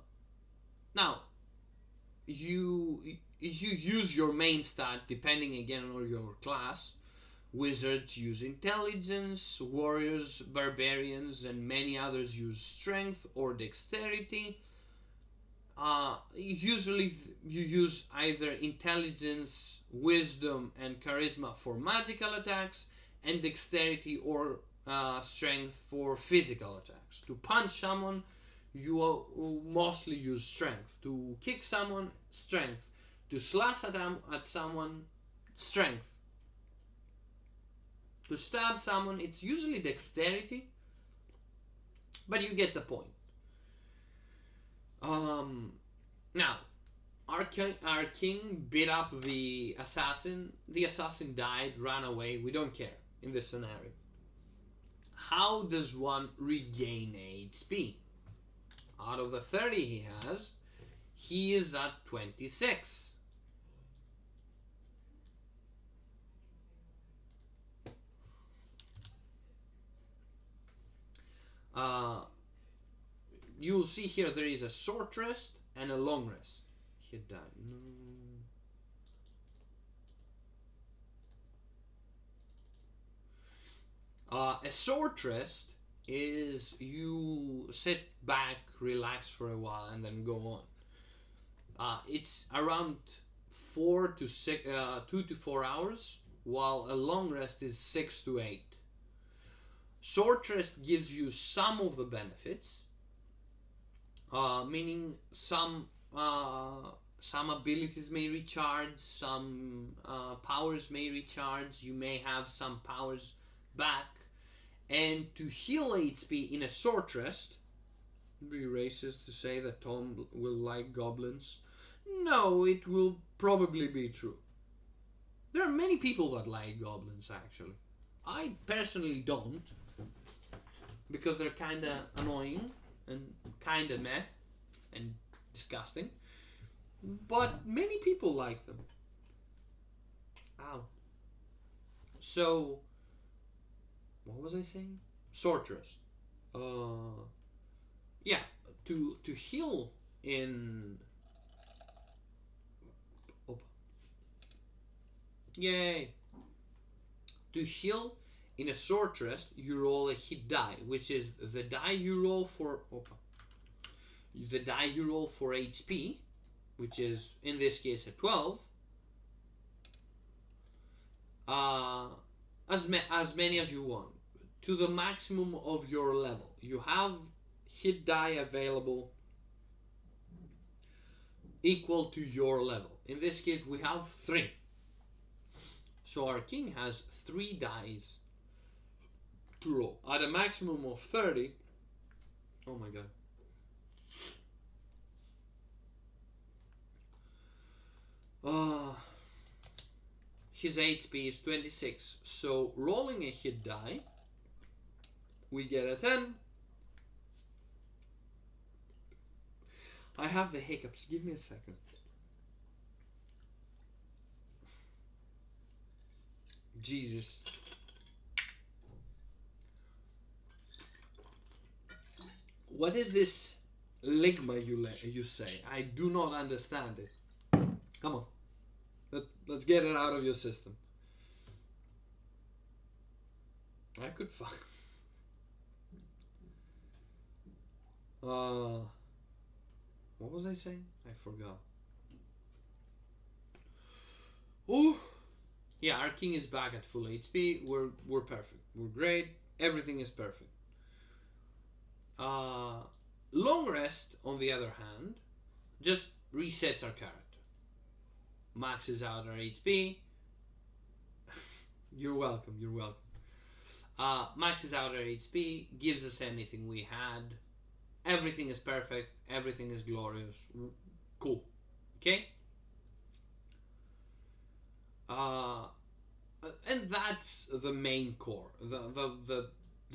you use your main stat depending again on your class. Wizards use intelligence, warriors, barbarians, and many others use strength or dexterity. Usually you use either intelligence, wisdom, and charisma for magical attacks, and dexterity or strength for physical attacks. To punch someone, you mostly use strength. To kick someone, strength. To slash at someone, strength. To stab someone, it's usually dexterity, but you get the point. Now, our king beat up the assassin. The assassin died, ran away. We don't care in this scenario. How does one regain HP? Out of the 30 he has, he is at 26. You'll see here there is a short rest and a long rest. He died. A short rest is you sit back, relax for a while, and then go on. It's around 2 to 4 hours, while a long rest is 6 to 8. Short rest gives you some of the benefits, meaning some abilities may recharge, some powers may recharge, you may have some powers back, and to heal HP in a short rest, be racist to say that Tom will like goblins. No, it will probably be true. There are many people that like goblins, actually. I personally don't, because they're kinda annoying and kinda meh and disgusting. But many people like them. Ow. So, what was I saying? Short rest. Yeah, to heal in. Oh. Yay! To heal in a short rest, you roll a hit die, which is the die you roll for. The die you roll for HP, which is in this case a 12. As many as you want, to the maximum of your level. You have hit die available equal to your level. In this case, we have 3. So our king has 3 dice to roll at a maximum of 30. Oh my god. Uh, his HP is 26, so rolling a hit die, we get a 10. I have the hiccups, give me a second. Jesus. What is this ligma you say? I do not understand it. Come on. Let's get it out of your system. I could fuck. What was I saying? I forgot. Oh, yeah, our king is back at full HP. We're perfect. We're great. Everything is perfect. Long rest, on the other hand, just resets our character. Maxes out our HP. You're welcome. You're welcome. Maxes out our HP. Gives us anything we had. Everything is perfect. Everything is glorious. Cool. Okay. And that's the main core. The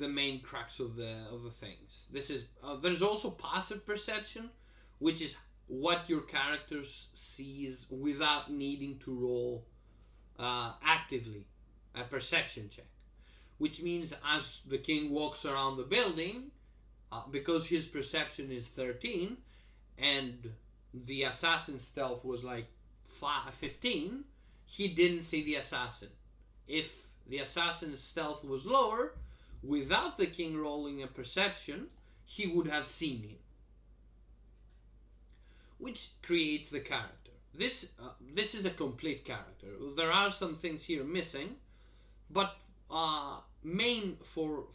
main crux of the things. This is there's also passive perception, which is what your character sees without needing to roll actively a perception check, which means as the king walks around the building, because his perception is 13 and the assassin's stealth was like 15, he didn't see the assassin. If the assassin's stealth was lower, without the king rolling a perception, he would have seen him, which creates the character. This is a complete character. There are some things here missing, but main for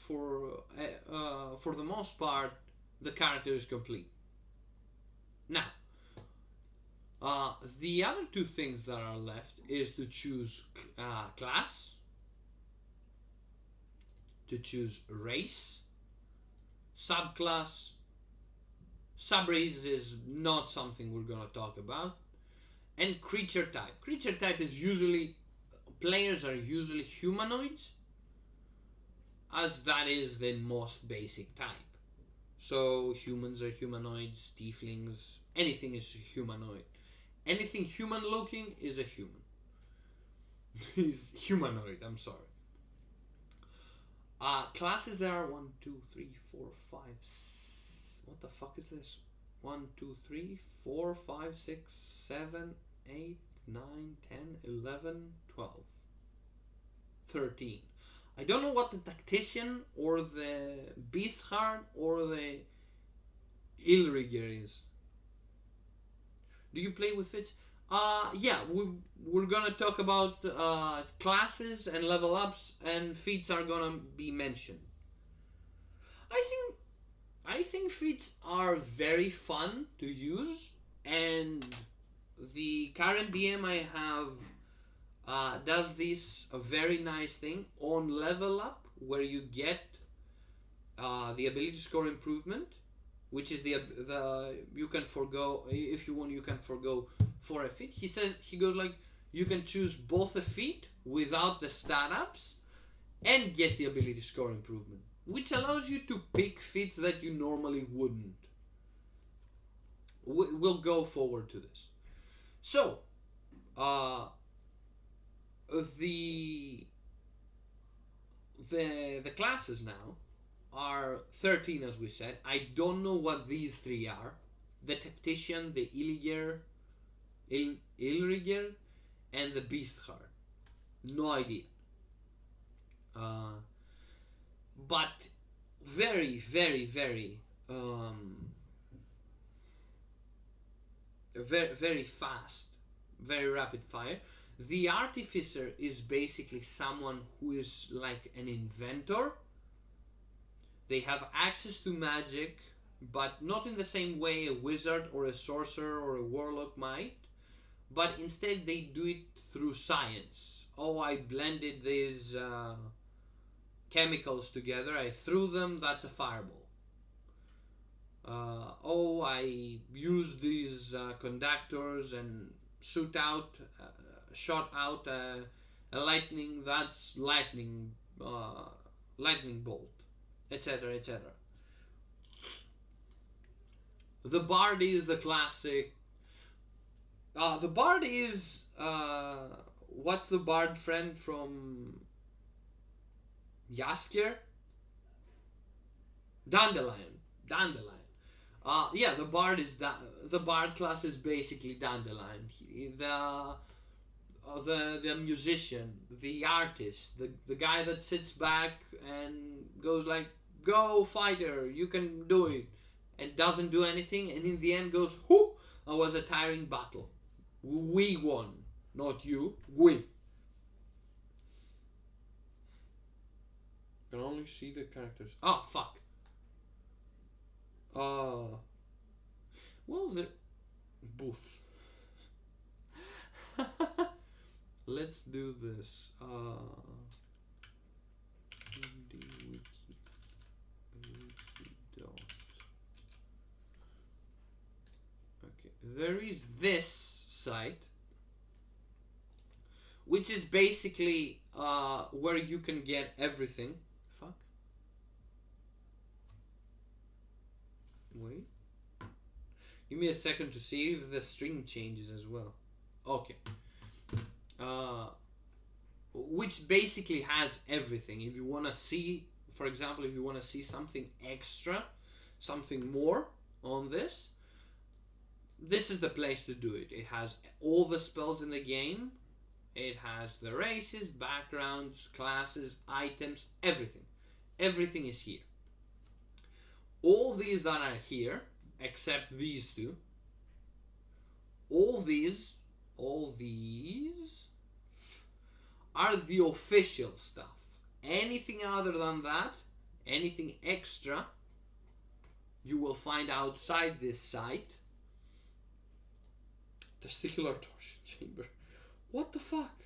the most part, the character is complete. Now, the other two things that are left is to choose class, to choose race, subclass. Subrace is not something we're gonna talk about, and creature type. Creature type is usually, players are usually humanoids, as that is the most basic type. So humans are humanoids, tieflings, anything is humanoid. Anything human looking is a human. He's humanoid, I'm sorry. Classes there are 1, 2, 3, 4, 5. What the fuck is this? 1, 2, 3, 4, 5, 6, 7, 8, 9, 10, 11, 12, 13. I don't know what the tactician or the beast heart or the illrigger is. Do you play with fits? Yeah, we're gonna talk about classes and level ups, and feats are gonna be mentioned. I think feats are very fun to use, and the current DM I have does this a very nice thing on level up, where you get the ability to score improvement, which is the you can forgo if you want. You can forgo for a feat. He goes like, you can choose both a feat without the stat ups and get the ability to score improvement, which allows you to pick feats that you normally wouldn't. We'll go forward to this. So, the classes now are 13, as we said. I don't know what these three are: the tactician, the illrigger, and the beast heart. No idea. But very, very, very, very, very fast, very rapid fire. The artificer is basically someone who is like an inventor. They have access to magic, but not in the same way a wizard or a sorcerer or a warlock might, but instead they do it through science. Oh, I blended these chemicals together, I threw them, that's a fireball. I used these conductors and shot out a lightning, that's lightning bolt, etc., etc. The bard is the classic. The bard is what's the bard friend from Jaskier? Dandelion. Dandelion. Yeah, the bard class is basically Dandelion. The musician, the artist, the guy that sits back and goes like, "Go fighter, you can do it," and doesn't do anything, and in the end goes, "Whoo! It was a tiring battle. We won, not you. We." Can only see the characters. Oh fuck. Well, the booth. Let's do this. D-wiki dot. Okay, there is this site, which is basically where you can get everything. Fuck. Wait. Give me a second to see if the string changes as well. Okay. Which basically has everything. If you want to see, for example, if you want to see something extra, something more on this, this is the place to do it. It has all the spells in the game. It has the races, backgrounds, classes, items, everything. Everything is here. All these that are here, except these two, all these are the official stuff. Anything other than that, anything extra, you will find outside this site. Testicular torsion chamber. What the fuck?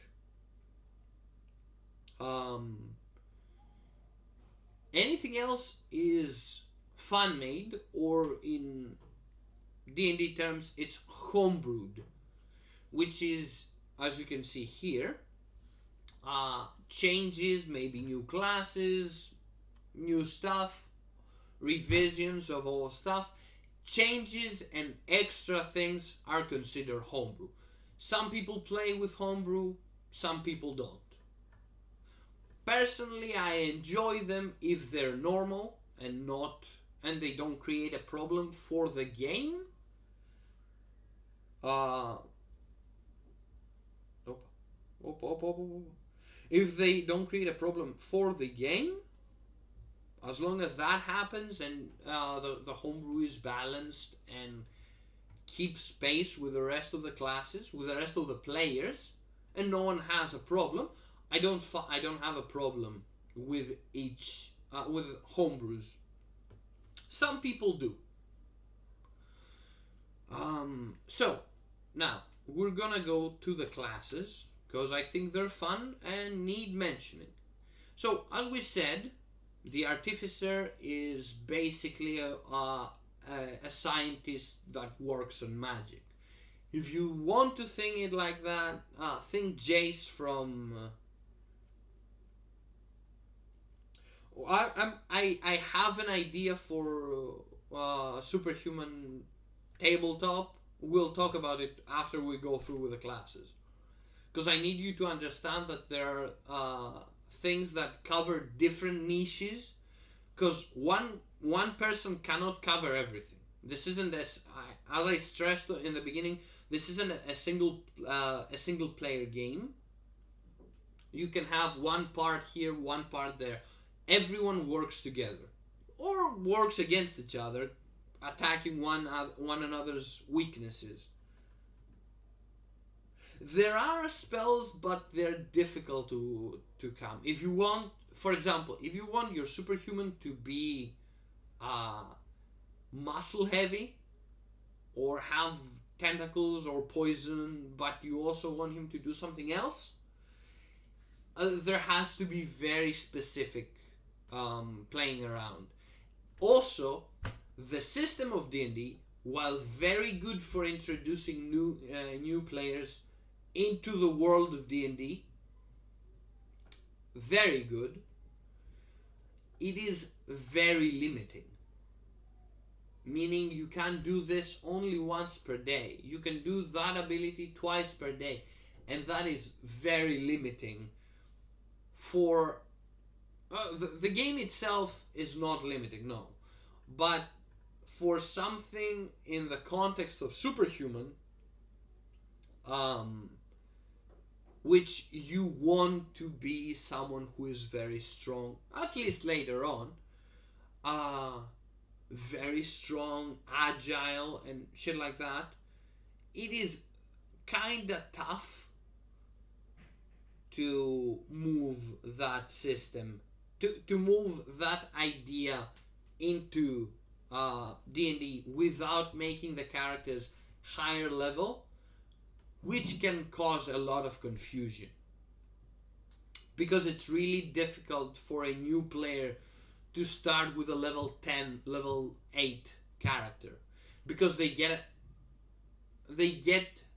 Anything else is fan made, or in D&D terms, it's homebrewed, which is, as you can see here, changes, maybe new classes, new stuff, revisions of all stuff. Changes and extra things are considered homebrew. Some people play with homebrew, some people don't. Personally, I enjoy them if they're normal and they don't create a problem for the game. If they don't create a problem for the game, as long as that happens and the homebrew is balanced and keeps space with the rest of the classes, with the rest of the players, and no one has a problem, I don't have a problem with with homebrews. Some people do. So now we're gonna go to the classes because I think they're fun and need mentioning. So as we said, the artificer is basically a scientist that works on magic. If you want to think it like that, think Jace from. I have an idea for superhuman tabletop. We'll talk about it after we go through with the classes, because I need you to understand that there are things that cover different niches, because one person cannot cover everything. This isn't as I stressed in the beginning. This isn't a single player game. You can have one part here, one part there. Everyone works together or works against each other, attacking one another's weaknesses. There are spells, but they're difficult to come. If you want, for example, if you want your superhuman to be muscle heavy, or have tentacles or poison, but you also want him to do something else, there has to be very specific playing around. Also, the system of D&D while very good for introducing new players into the world of D&D, very good, it is very limiting. Meaning you can do this only once per day. You can do that ability twice per day, and that is very limiting for the game itself is not limiting, no, but for something in the context of superhuman, which you want to be someone who is very strong, at least later on, very strong, agile, and shit like that, it is kinda tough to move that system, to move that idea into D&D without making the characters higher level, which can cause a lot of confusion. Because it's really difficult for a new player to start with a level 10, level 8 character, because they get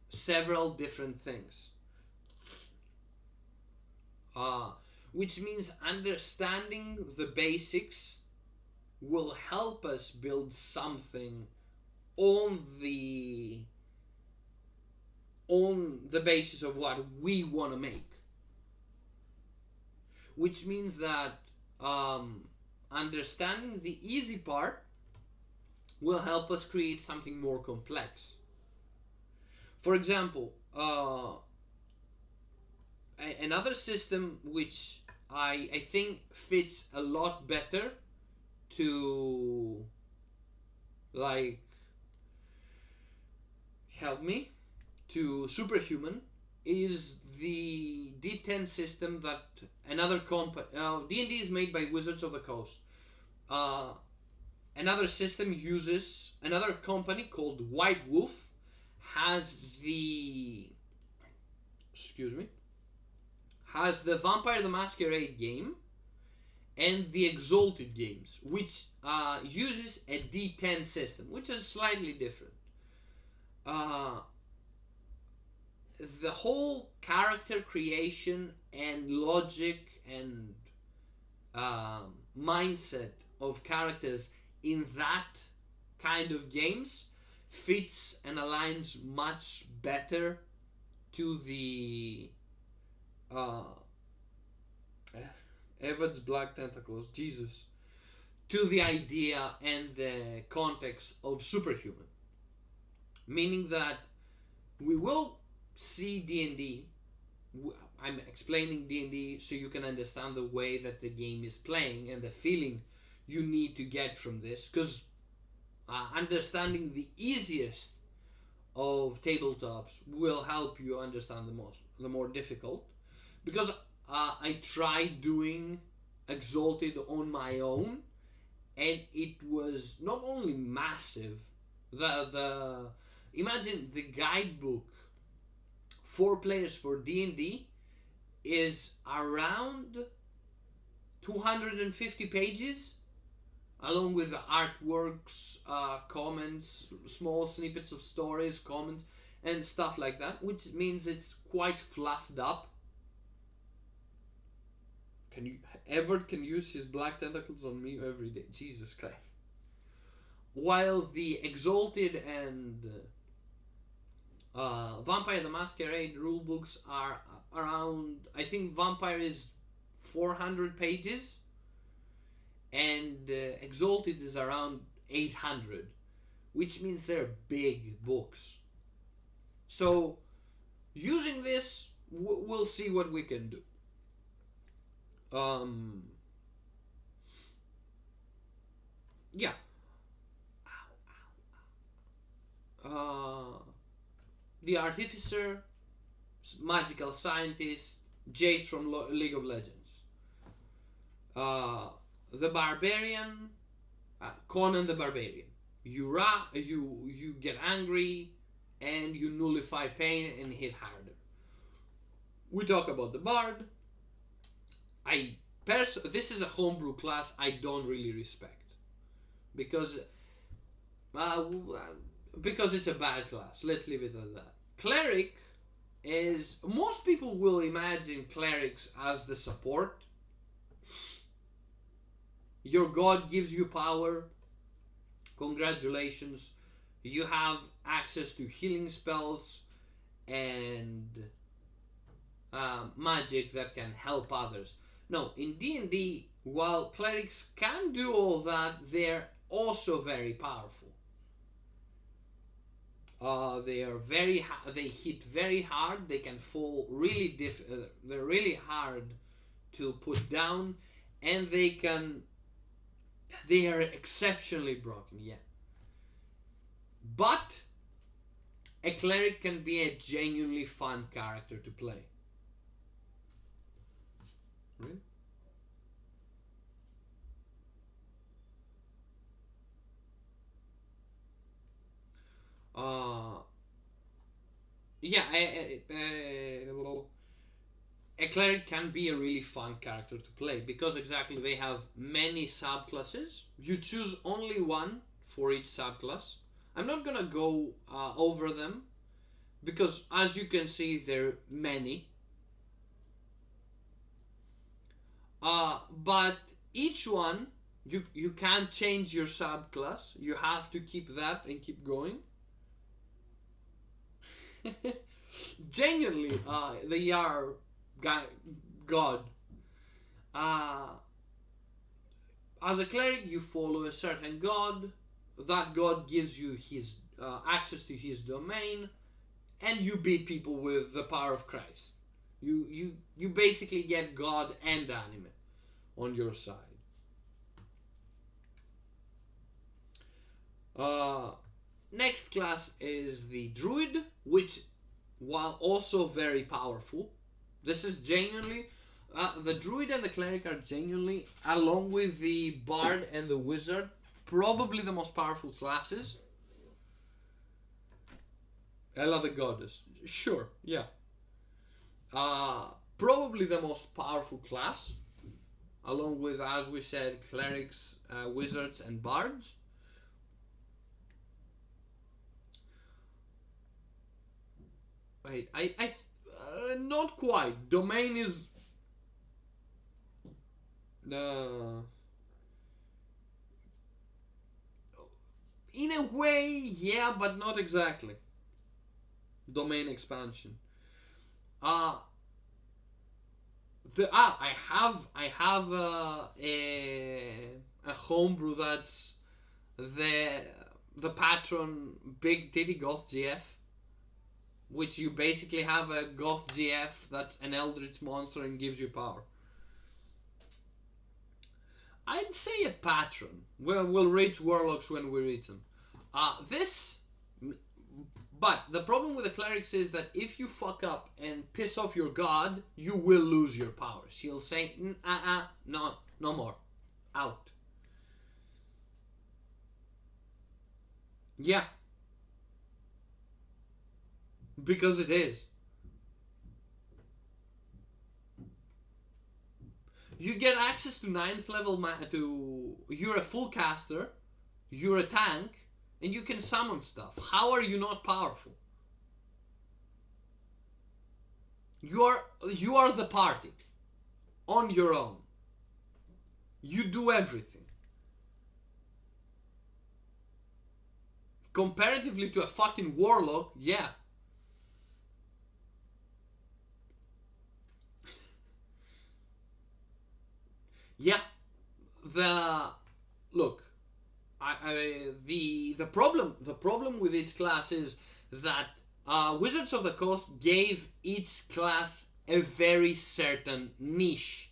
several different things. Which means understanding the basics will help us build something on the basis of what we want to make. Which means that understanding the easy part will help us create something more complex. For example, another system which I think fits a lot better to, like, help me to superhuman is the D10 system that another company, D&D is made by Wizards of the Coast. Another system uses, another company called White Wolf has the, has the Vampire the Masquerade game and the Exalted games, which uses a D10 system, which is slightly different. The whole character creation and logic and mindset of characters in that kind of games fits and aligns much better to the Evan's Black Tentacles, Jesus, to the idea and the context of superhuman. Meaning that we will see D&D, I'm explaining D&D so you can understand the way that the game is playing and the feeling you need to get from this, because understanding the easiest of tabletops will help you understand the more difficult, because I tried doing Exalted on my own and it was not only massive, the imagine the guidebook for players for D&D is around 250 pages, along with the artworks, comments, small snippets of stories, comments, and stuff like that, which means it's quite fluffed up. Everett can use his black tentacles on me every day. Jesus Christ. While the Exalted and Vampire the Masquerade rulebooks are around, I think Vampire is 400 pages and Exalted is around 800, which means they're big books. So using this, we'll see what we can do. Yeah. The Artificer, Magical Scientist, Jace from League of Legends. The Barbarian, Conan the Barbarian. You get angry and you nullify pain and hit harder. We talk about the Bard. This is a homebrew class I don't really respect, because because it's a bad class. Let's leave it at that. Cleric is, most people will imagine clerics as the support. Your god gives you power. Congratulations. You have access to healing spells and magic that can help others. No, in D&D, while clerics can do all that, they're also very powerful. They are they hit very hard. They can fall really they're really hard to put down, and they are exceptionally broken. Yeah. But a cleric can be a genuinely fun character to play. Really? Yeah, a cleric can be a really fun character to play because exactly they have many subclasses. You choose only one for each subclass. I'm not gonna go over them because, as you can see, there are many. But each one, you can't change your subclass. You have to keep that and keep going. Genuinely, they are God. As a cleric, you follow a certain god. That god gives you his access to his domain, and you beat people with the power of Christ. You basically get God and anime on your side. Next class is the Druid, which, while also very powerful, this is genuinely the Druid and the Cleric are genuinely, along with the Bard and the Wizard, probably the most powerful classes. Ella the Goddess, sure, yeah. Probably the most powerful class, along with, as we said, Clerics, Wizards, and Bards. Wait, not quite. Domain is in a way, yeah, but not exactly. Domain expansion. I have a homebrew that's the patron Big Titty Goth GF, which you basically have a Goth GF that's an Eldritch monster and gives you power. I'd say a patron. We'll reach warlocks when we reach them. But the problem with the clerics is that if you fuck up and piss off your god, you will lose your powers. She'll say, no more. Out. Yeah. Because it is. You get access to 9th level you're a full caster, you're a tank, and you can summon stuff. How are you not powerful? You are the party. On your own. You do everything. Comparatively to a fucking warlock, yeah. Yeah. Look. The problem with each class is that Wizards of the Coast gave each class a very certain niche.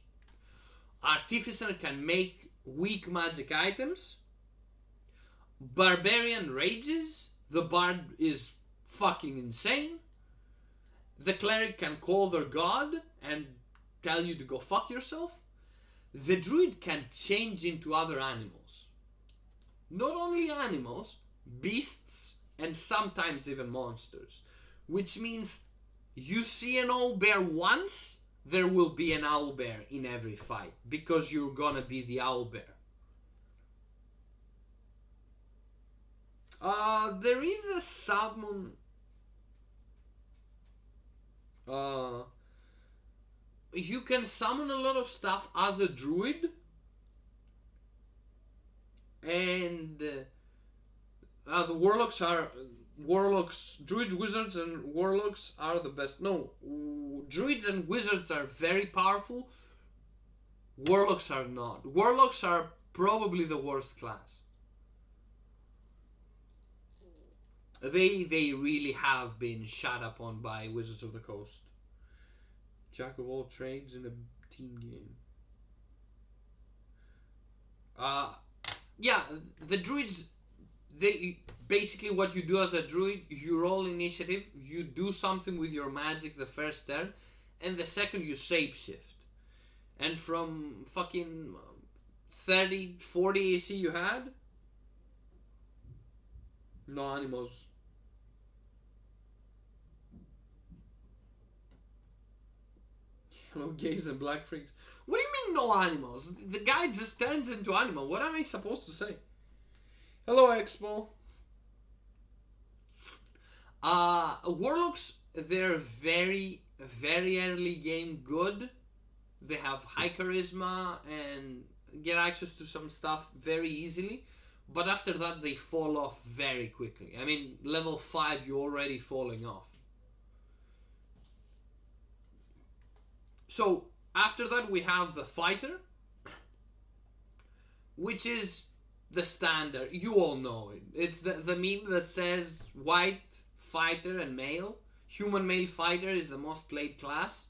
Artificer can make weak magic items. Barbarian rages. The Bard is fucking insane. The Cleric can call their god and tell you to go fuck yourself. The Druid can change into other animals. Not only animals, beasts, and sometimes even monsters. Which means you see an owlbear once, there will be an owlbear in every fight. Because you're gonna be the owlbear. There is a summon. Uh, you can summon a lot of stuff as a druid, and the warlocks, druids, wizards, and warlocks are the best. No, druids and wizards are very powerful. Warlocks are not. Warlocks are probably the worst class. They really have been shot upon by Wizards of the Coast. Jack of all trades in a team game. Yeah, the druids. They basically what you do as a druid, you roll initiative, you do something with your magic the first turn, and the second you shapeshift. And from fucking 30, 40 AC you had, no animals. Yellow gays and black freaks. What do you mean no animals? The guy just turns into animal. What am I supposed to say? Hello, Expo. Warlocks, they're very, very early game good. They have high charisma and get access to some stuff very easily. But after that, they fall off very quickly. I mean, level 5, you're already falling off. So, after that, we have the fighter, which is the standard. You all know it. It's the meme that says white, fighter, and male. Human male fighter is the most played class.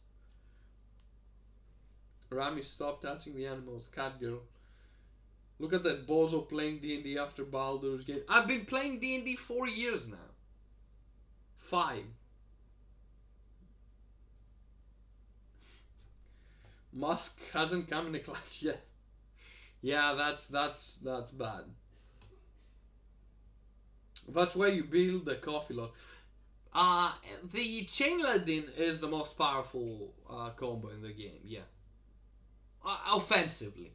Rami, stop touching the animals. Cat girl. Look at that bozo playing D&D after Baldur's Gate. I've been playing D&D 4 years now. 5. Musk hasn't come in the clutch yet. Yeah, that's bad. That's why you build the coffee lot. The Chain Ladin is the most powerful combo in the game, yeah. Offensively.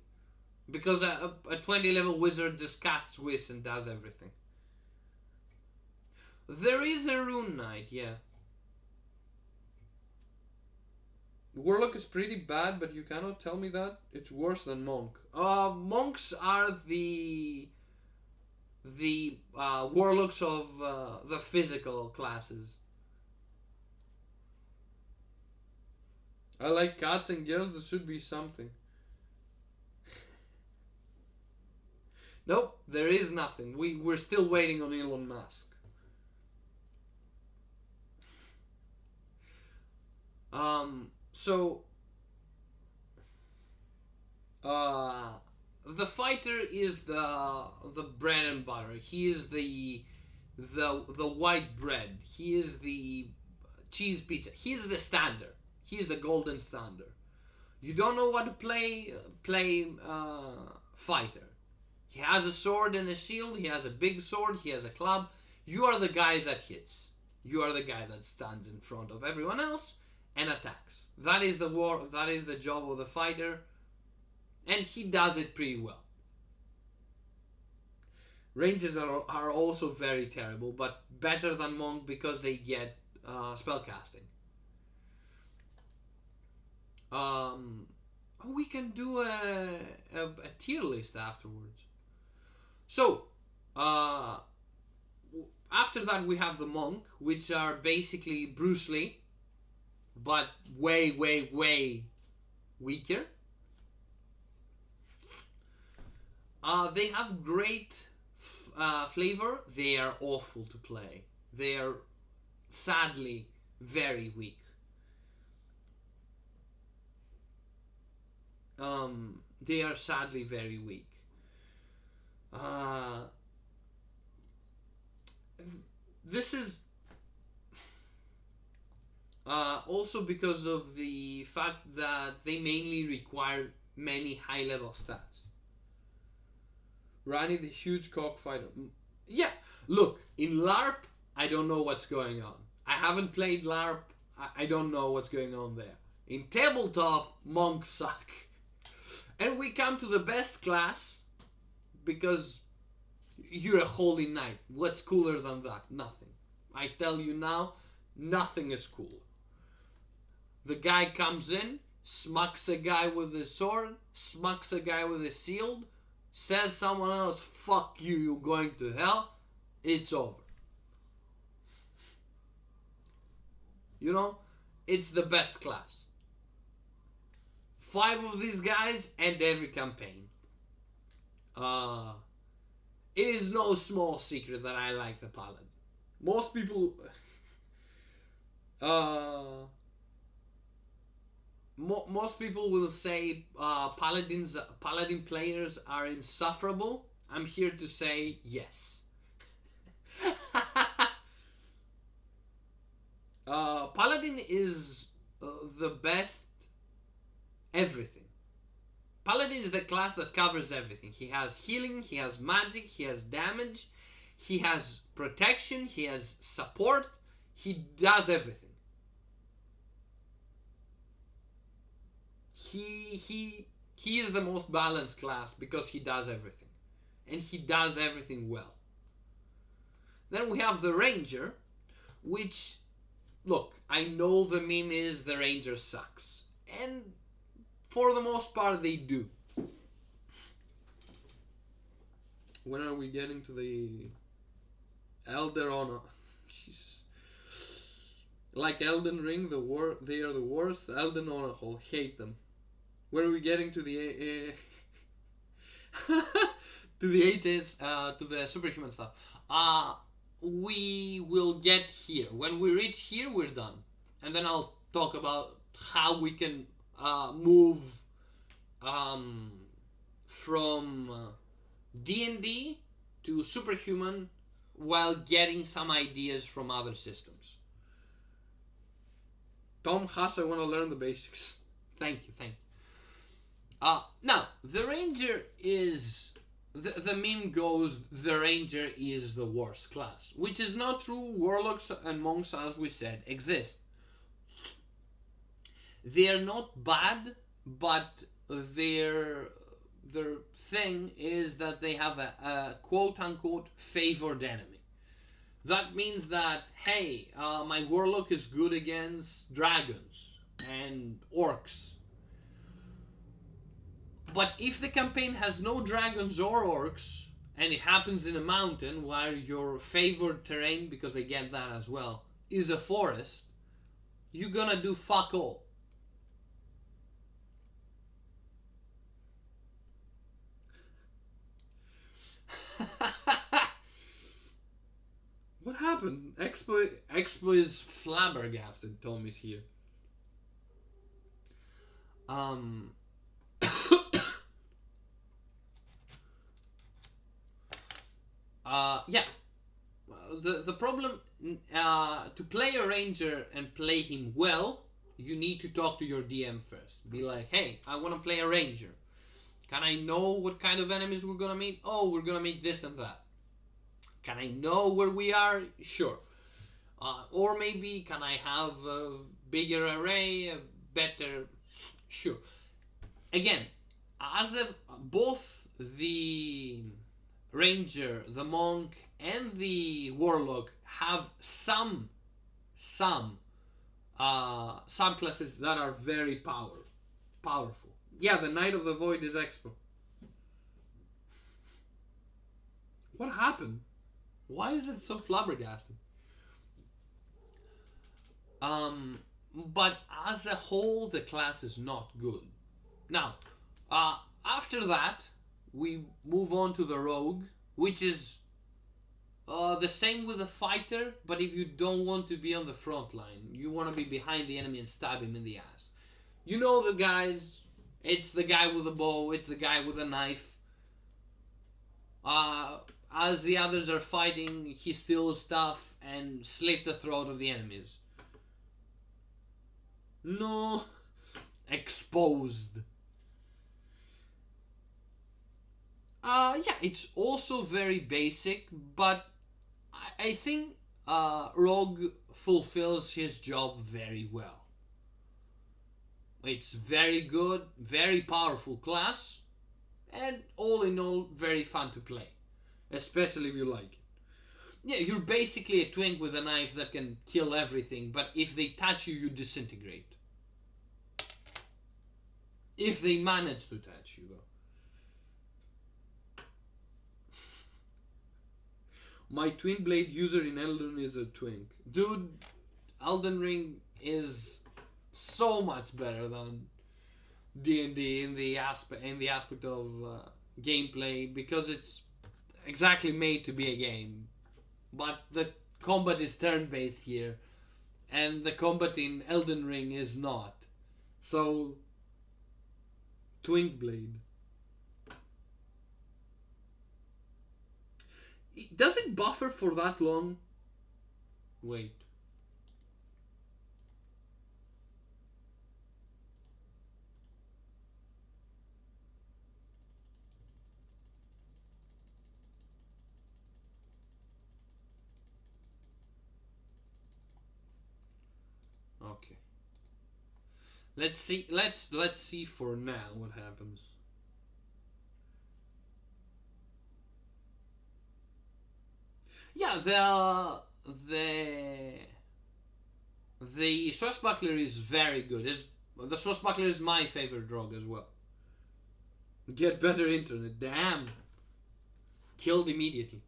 Because a 20 level wizard just casts Whiz and does everything. There is a Rune Knight, yeah. Warlock is pretty bad, but you cannot tell me that. It's worse than Monk. Monks are the warlocks of the physical classes. I like cats and girls. There should be something. Nope, there is nothing. We're still waiting on Elon Musk. So the fighter is the bread and butter. He is the white bread. He is the cheese pizza. He is the standard. He is the golden standard. You don't know what to play fighter. He has a sword and a shield. He has a big sword. He has a club. You are the guy that hits. You are the guy that stands in front of everyone else and attacks. That is the war. That is the job of the fighter, and he does it pretty well. Ranges are also very terrible, but better than Monk because they get spellcasting. We can do a tier list afterwards. So, after that we have the Monk, which are basically Bruce Lee, but way, way, way weaker. They have great flavor. They are awful to play. They are sadly very weak. They are sadly very weak. This is also because of the fact that they mainly require many high level stats. Rani the huge cockfighter. Yeah, look, in LARP, I don't know what's going on. I haven't played LARP, I don't know what's going on there. In tabletop, monks suck. And we come to the best class, because You're a holy knight. What's cooler than that? Nothing. I tell you now, nothing is cool. The guy comes in, smacks a guy with his sword, smacks a guy with his shield, says someone else, fuck you, you're going to hell, it's over. You know, it's the best class. 5 of these guys end every campaign. It is no small secret that I like the Paladin. Most people... most people will say Paladin players are insufferable. I'm here to say yes. Paladin is the best everything. Paladin is the class that covers everything. He has healing, he has magic, he has damage, he has protection, he has support, he does everything. He is the most balanced class because he does everything. And he does everything well. Then we have the Ranger, which, look, I know the meme is the Ranger sucks. And for the most part they do. When are we getting to the Elder Honor? Jesus. Like Elden Ring, they are the worst. Elden Honor, I'll hate them. When are we getting to the to the HS, to the superhuman stuff? We will get here. When we reach here, we're done, and then I'll talk about how we can move from D&D to superhuman while getting some ideas from other systems. Tom Haas, I want to learn the basics. Thank you. Now, the Ranger is... The meme goes, the Ranger is the worst class. Which is not true. Warlocks and Monks, as we said, exist. They are not bad, but their thing is that they have a quote-unquote favored enemy. That means that, hey, my Warlock is good against dragons and orcs. But if the campaign has no dragons or orcs, and it happens in a mountain where your favored terrain, because they get that as well, is a forest, you're gonna do fuck all. What happened? Expo is flabbergasted, Tommy's here. Yeah. The problem, to play a Ranger and play him well, you need to talk to your DM first. Be like, hey, I want to play a Ranger. Can I know what kind of enemies we're gonna meet? Oh, we're gonna meet this and that. Can I know where we are? Sure. Or maybe can I have a bigger array, a better... Sure. Again, as both the Ranger, the Monk, and the Warlock have some subclasses that are very powerful. Yeah, the Knight of the Void is Expo. What happened? Why is this so flabbergasted? But as a whole, the class is not good. Now, after that, we move on to the Rogue, which is the same with the Fighter, but if you don't want to be on the front line, you want to be behind the enemy and stab him in the ass. You know the guys, it's the guy with a bow, it's the guy with a knife. As the others are fighting, he steals stuff and slit the throat of the enemies. No. Exposed. Yeah, it's also very basic, but I think Rogue fulfills his job very well. It's very good, very powerful class, and all in all, very fun to play. especially if you like it. Yeah, you're basically a twink with a knife that can kill everything, but if they touch you, you disintegrate. If they manage to touch you, though. My twin blade user in Elden is a twink. Dude, Elden Ring is so much better than D&D in the aspect of gameplay, because it's exactly made to be a game. But the combat is turn-based here, and the combat in Elden Ring is not. So, Twink Blade. Does it buffer for that long? Wait. Okay. Let's see. Let's see for now what happens. Yeah, the swashbuckler is very good. The swashbuckler is my favorite rogue as well. Get better internet. Damn. Killed immediately.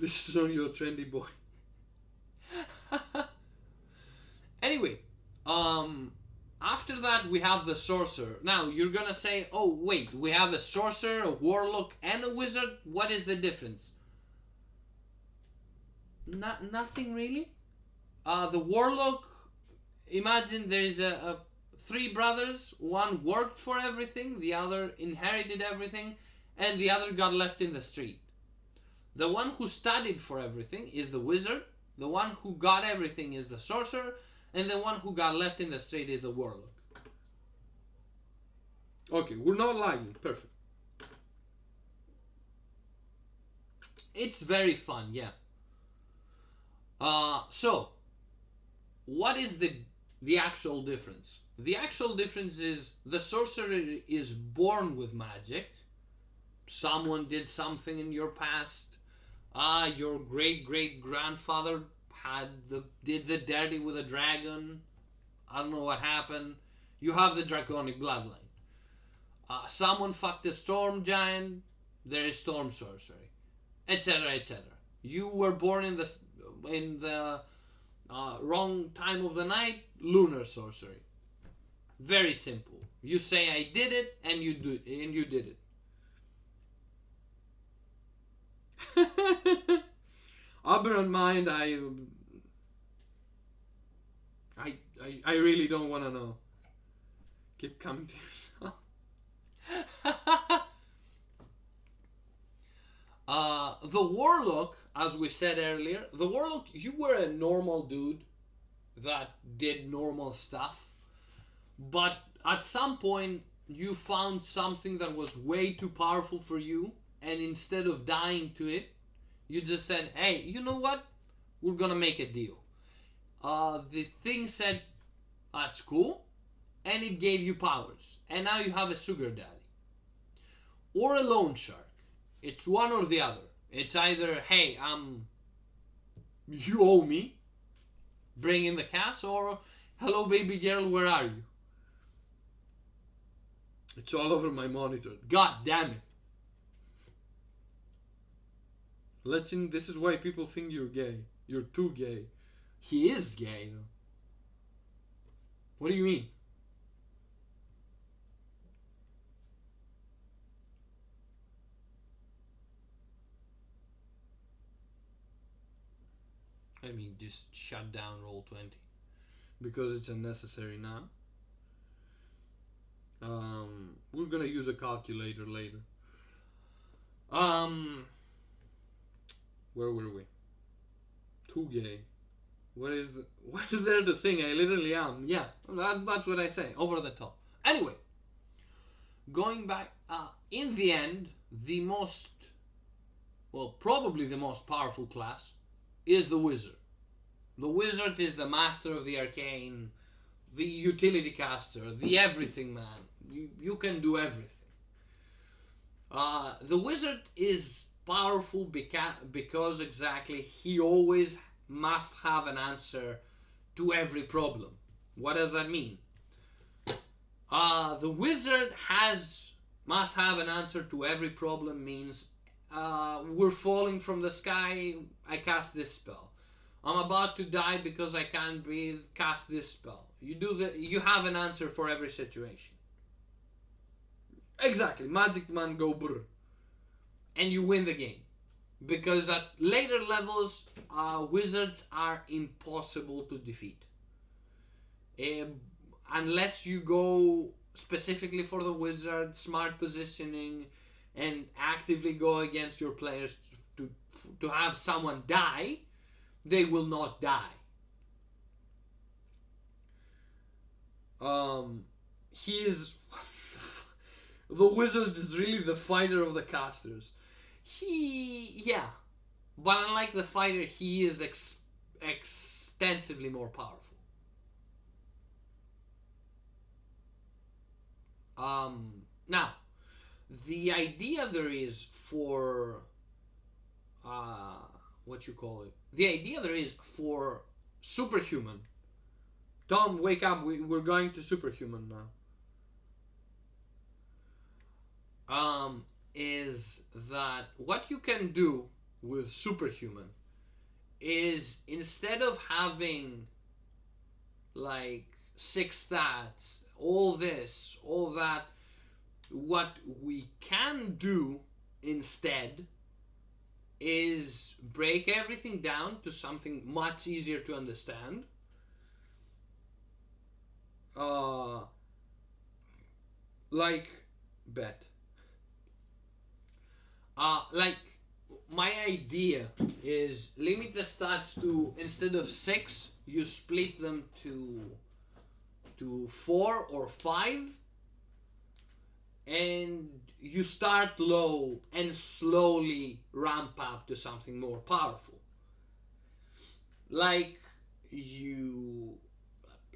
This is on your trendy boy. Anyway, after that we have the sorcerer. Now you're gonna say, oh wait, we have a sorcerer, a warlock, and a wizard. What is the difference? Nothing really. The warlock, imagine there is a three brothers. One worked for everything, the other inherited everything, and the other got left in the street. The one who studied for everything is the wizard. The one who got everything is the sorcerer. And the one who got left in the street is the warlock. Okay, we're not lying. Perfect. It's very fun, yeah. So, what is the actual difference? The actual difference is the sorcerer is born with magic. Someone did something in your past. Your great-great-grandfather did the dirty with a dragon. I don't know what happened. You have the draconic bloodline. Someone fucked a storm giant. There is storm sorcery, etc., etc. You were born in the wrong time of the night. Lunar sorcery. Very simple. You say I did it, and you did it. Aberrant mind, I really don't want to know. Keep coming to yourself. The warlock, as we said earlier, the warlock, you were a normal dude that did normal stuff, but at some point you found something that was way too powerful for you, and instead of dying to it, you just said, hey, you know what? We're gonna make a deal. The thing said, that's cool, and it gave you powers. And now you have a sugar daddy. Or a loan shark. It's one or the other. It's either, hey, you owe me, bring in the cash, or hello baby girl, where are you? It's all over my monitor. God damn it. This is why people think you're gay. You're too gay. He is gay, though. What do you mean? I mean, just shut down Roll20. Because it's unnecessary now. We're gonna use a calculator later. Where were we? Too gay. What is there to sing? I literally am. Yeah, that's what I say. Over the top. Anyway, going back, in the end, probably the most powerful class is the wizard. The wizard is the master of the arcane, the utility caster, the everything man. You can do everything. The wizard is powerful because exactly he always must have an answer to every problem. What does that mean? The wizard must have an answer to every problem means we're falling from the sky, I cast this spell. I'm about to die because I can't breathe, cast this spell. You have an answer for every situation. Exactly, Magic Man go brr. And you win the game. Because at later levels, wizards are impossible to defeat. Unless you go specifically for the wizard, smart positioning, and actively go against your players to have someone die, they will not die. He is the wizard is really the fighter of the casters. Yeah, but unlike the fighter, he is extensively more powerful. Now, the idea there is for what you call it? The idea there is for superhuman. Tom, wake up! We're going to superhuman now. Is that what you can do with superhuman? Is instead of having like 6 stats, all this, all that, what we can do instead is break everything down to something much easier to understand. Like bet. Like my idea is limit the stats to, instead of 6, you split them to 4 or 5, and you start low and slowly ramp up to something more powerful. Like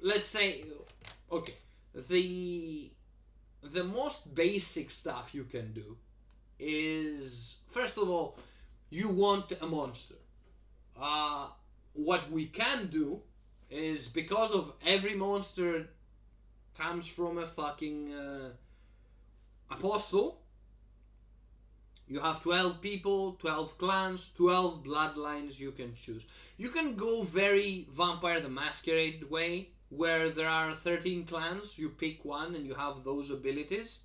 let's say, okay, the most basic stuff you can do is, first of all, you want a monster. What we can do is, because of every monster comes from a fucking apostle, you have 12 people, 12 clans, 12 bloodlines you can choose. You can go very Vampire the Masquerade way, where there are 13 clans, you pick one and you have those abilities.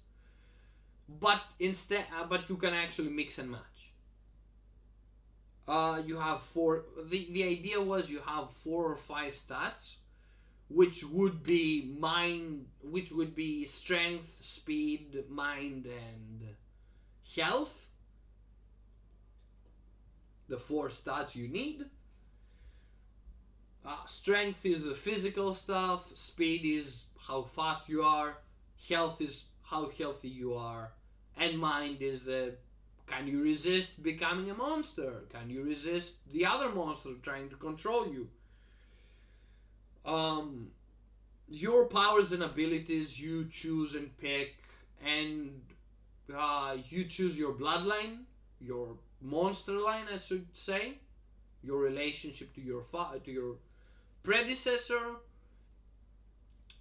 But instead, but you can actually mix and match. You have 4. The idea was you have 4 or 5 stats, which would be strength, speed, mind, and health. The 4 stats you need. Strength is the physical stuff. Speed is how fast you are. Health is how healthy you are. And mind is can you resist becoming a monster? Can you resist the other monster trying to control you? Your powers and abilities you choose and pick, and you choose your bloodline, your monster line, I should say, your relationship to your predecessor,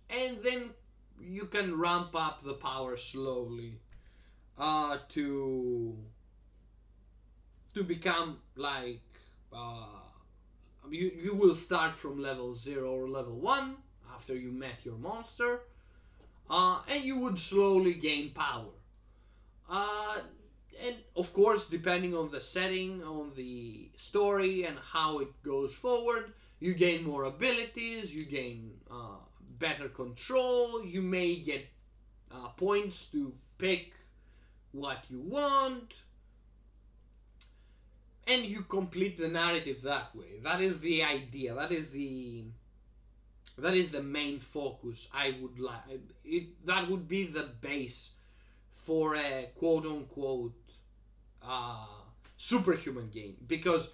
and then you can ramp up the power slowly to become like you will start from level 0 or level 1 after you met your monster, and you would slowly gain power. And of course, depending on the setting, on the story, and how it goes forward, you gain more abilities, you gain better control, you may get points to pick what you want, and you complete the narrative that way. That is the idea. That is the main focus. I would like it. That would be the base for a quote unquote superhuman game, because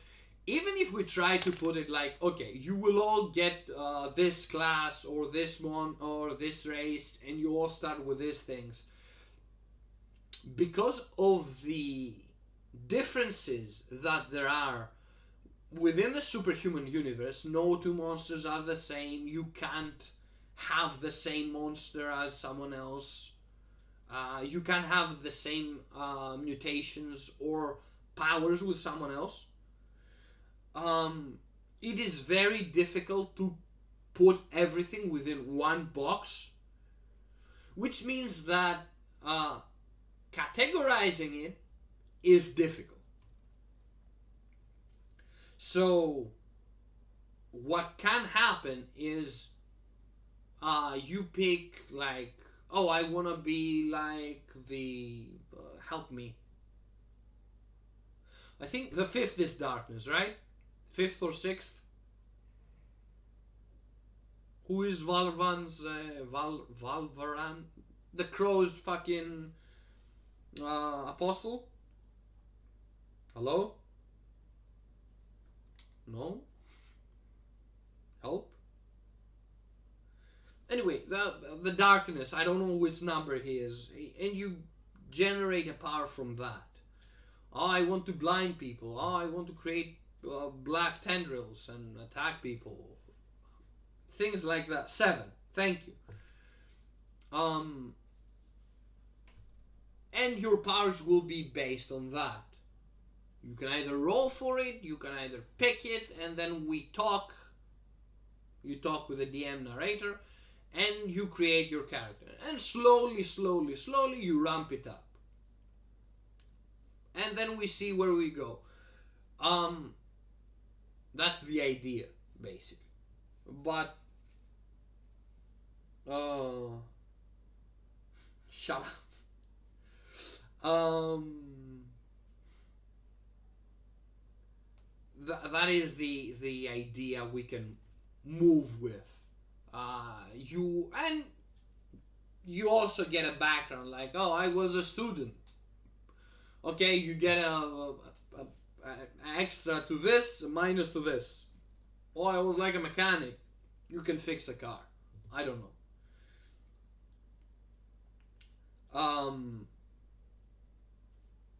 even if we try to put it like, okay, you will all get this class or this one or this race, and you all start with these things, because of the differences that there are within the superhuman universe. No two monsters are the same. You can't have the same monster as someone else. You can't have the same mutations or powers with someone else. It is very difficult to put everything within one box, which means that uh, categorizing it is difficult. So, what can happen is you pick, like, oh, I want to be like the. Help me. I think the fifth is darkness, right? Fifth or sixth? Who is Valvan's Valvaran? The crow's fucking apostle? Hello? No? Help? Anyway, the darkness. I don't know which number he is, and you generate a power from that. Oh, I want to blind people. Oh, I want to create black tendrils and attack people. Things like that. 7. Thank you. And your powers will be based on that. You can either roll for it, you can either pick it, and then we talk. You talk with the DM narrator, and you create your character. And slowly, slowly, slowly, you ramp it up. And then we see where we go. That's the idea, basically. But, shut up. That is the idea we can move with. You also get a background, like, oh, I was a student. Okay, you get a extra to this, a minus to this. Oh, I was like a mechanic. You can fix a car. I don't know.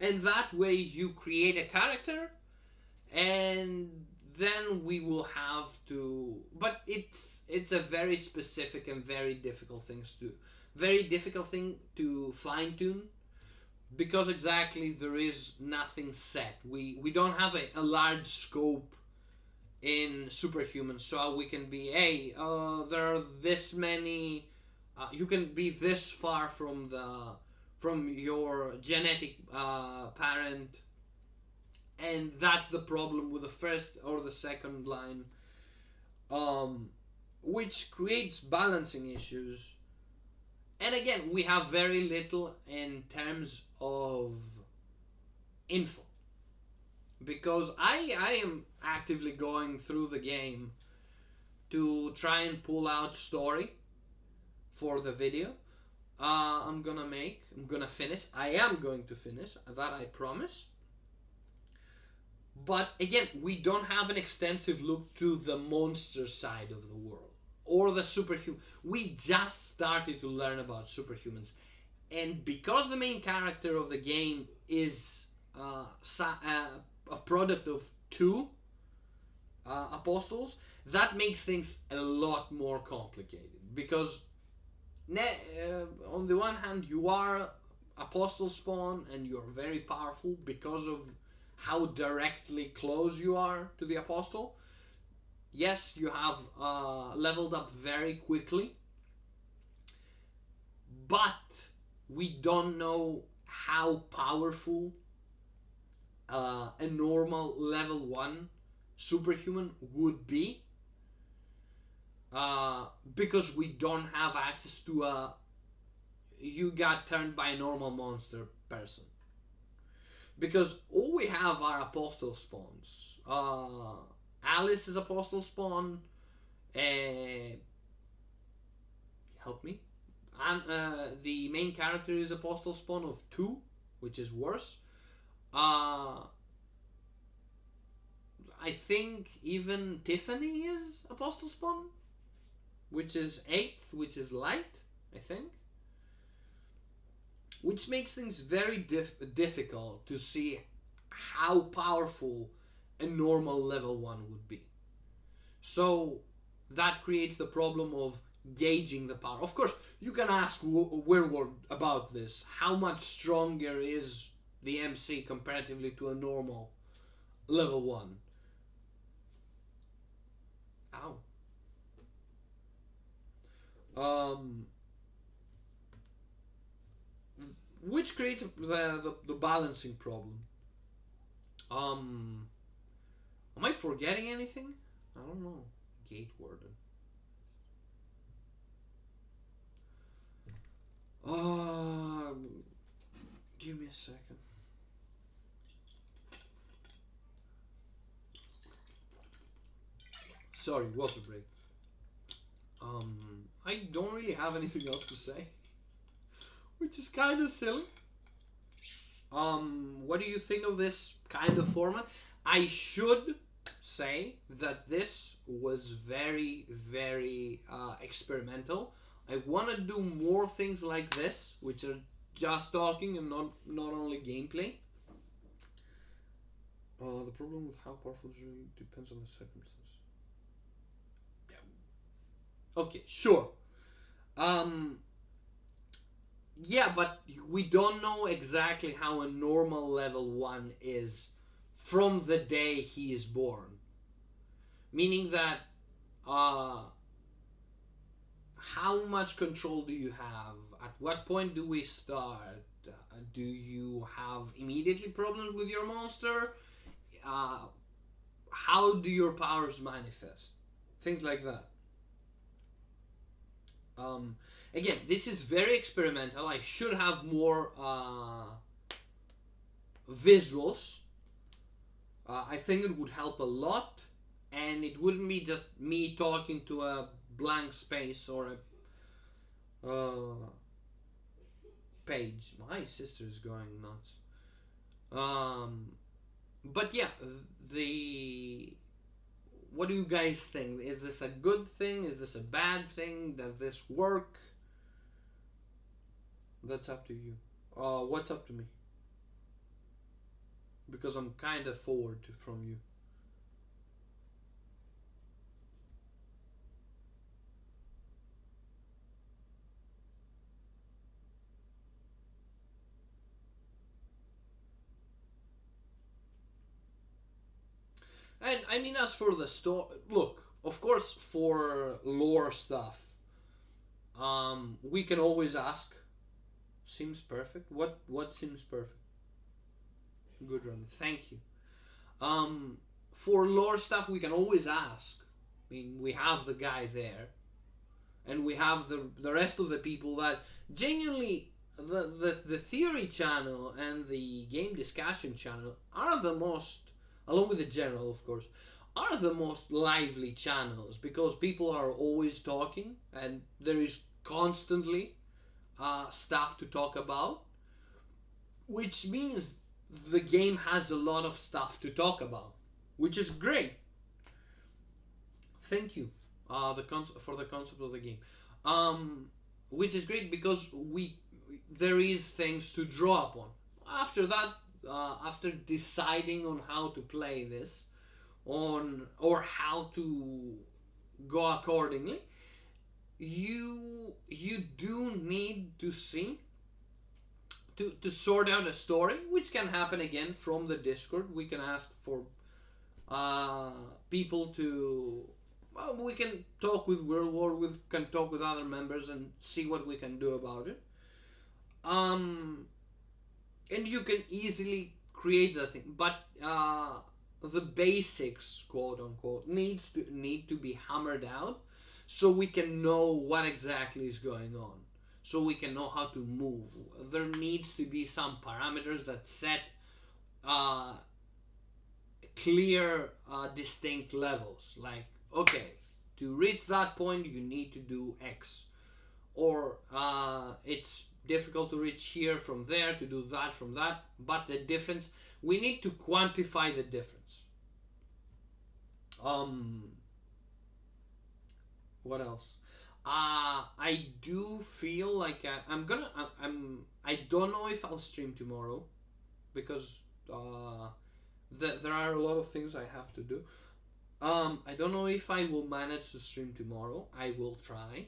And that way you create a character, and then we will have to. But it's a very specific and very difficult thing to fine tune, because exactly there is nothing set. We don't have a large scope in superhuman, so we can be, hey, there are this many. You can be this far from your genetic parent, and that's the problem with the first or the second line, which creates balancing issues. And again, we have very little in terms of info, because I am actively going through the game to try and pull out story for the video. I'm gonna finish. I am going to finish, that I promise. But again, we don't have an extensive look to the monster side of the world or the superhuman. We just started to learn about superhumans, and because the main character of the game is a product of two apostles, that makes things a lot more complicated. Because on the one hand, you are apostle spawn, and you're very powerful because of how directly close you are to the apostle. Yes, you have leveled up very quickly, but we don't know how powerful a normal level 1 superhuman would be, because we don't have access to you got turned by a normal monster person. Because all we have are apostle spawns. Alice is apostle spawn. Help me. And the main character is apostle spawn of 2, which is worse. I think even Tiffany is Apostle Spawn, which is 8th, which is light, I think. Which makes things very difficult to see how powerful a normal level 1 would be. So that creates the problem of gauging the power. Of course, you can ask Werewolf about this. How much stronger is the MC comparatively to a normal level 1? Ow. Which creates the balancing problem. Am I forgetting anything? I don't know. Gate Warden. Give me a second. Sorry, water break. I don't really have anything else to say, which is kind of silly. What do you think of this kind of format? I should say that this was very, very experimental. I want to do more things like this, which are just talking and not only gameplay. The problem with how powerful it really depends on the circumstances. Yeah. Okay, sure. Yeah, but we don't know exactly how a normal level 1 is from the day he is born. Meaning that how much control do you have? At what point do we start? Do you have immediately problems with your monster? How do your powers manifest? Things like that. Again, this is very experimental. I should have more visuals. I think it would help a lot, and it wouldn't be just me talking to a blank space or a page. My sister is going nuts. But yeah, what do you guys think? Is this a good thing? Is this a bad thing? Does this work? That's up to you. What's up to me? Because I'm kind of forward from you. And I mean, as for the story, look, of course, for lore stuff, we can always ask. Seems perfect. What seems perfect? Good run. Thank you. For lore stuff, we can always ask. I mean, we have the guy there, and we have the rest of the people that genuinely the theory channel and the game discussion channel are the most, along with the general, of course, are the most lively channels because people are always talking and there is constantly stuff to talk about, which means the game has a lot of stuff to talk about, which is great. Thank you, for the concept of the game, which is great because there is things to draw upon. After that, after deciding on how to play this, or how to go accordingly, you do need to see to sort out a story, which can happen again from the Discord. We can ask for people to. Well, we can talk with World War. We can talk with other members and see what we can do about it. And you can easily create the thing, but the basics, quote unquote, need to be hammered out, so we can know what exactly is going on, so we can know how to move. There needs to be some parameters that set clear, distinct levels. Like, okay, to reach that point, you need to do X, or it's difficult to reach here from there, to do that from that, but the difference, we need to quantify the difference. Um, what else? I do feel like I don't know if I'll stream tomorrow because there are a lot of things I have to do. I don't know if I will manage to stream tomorrow. I will try.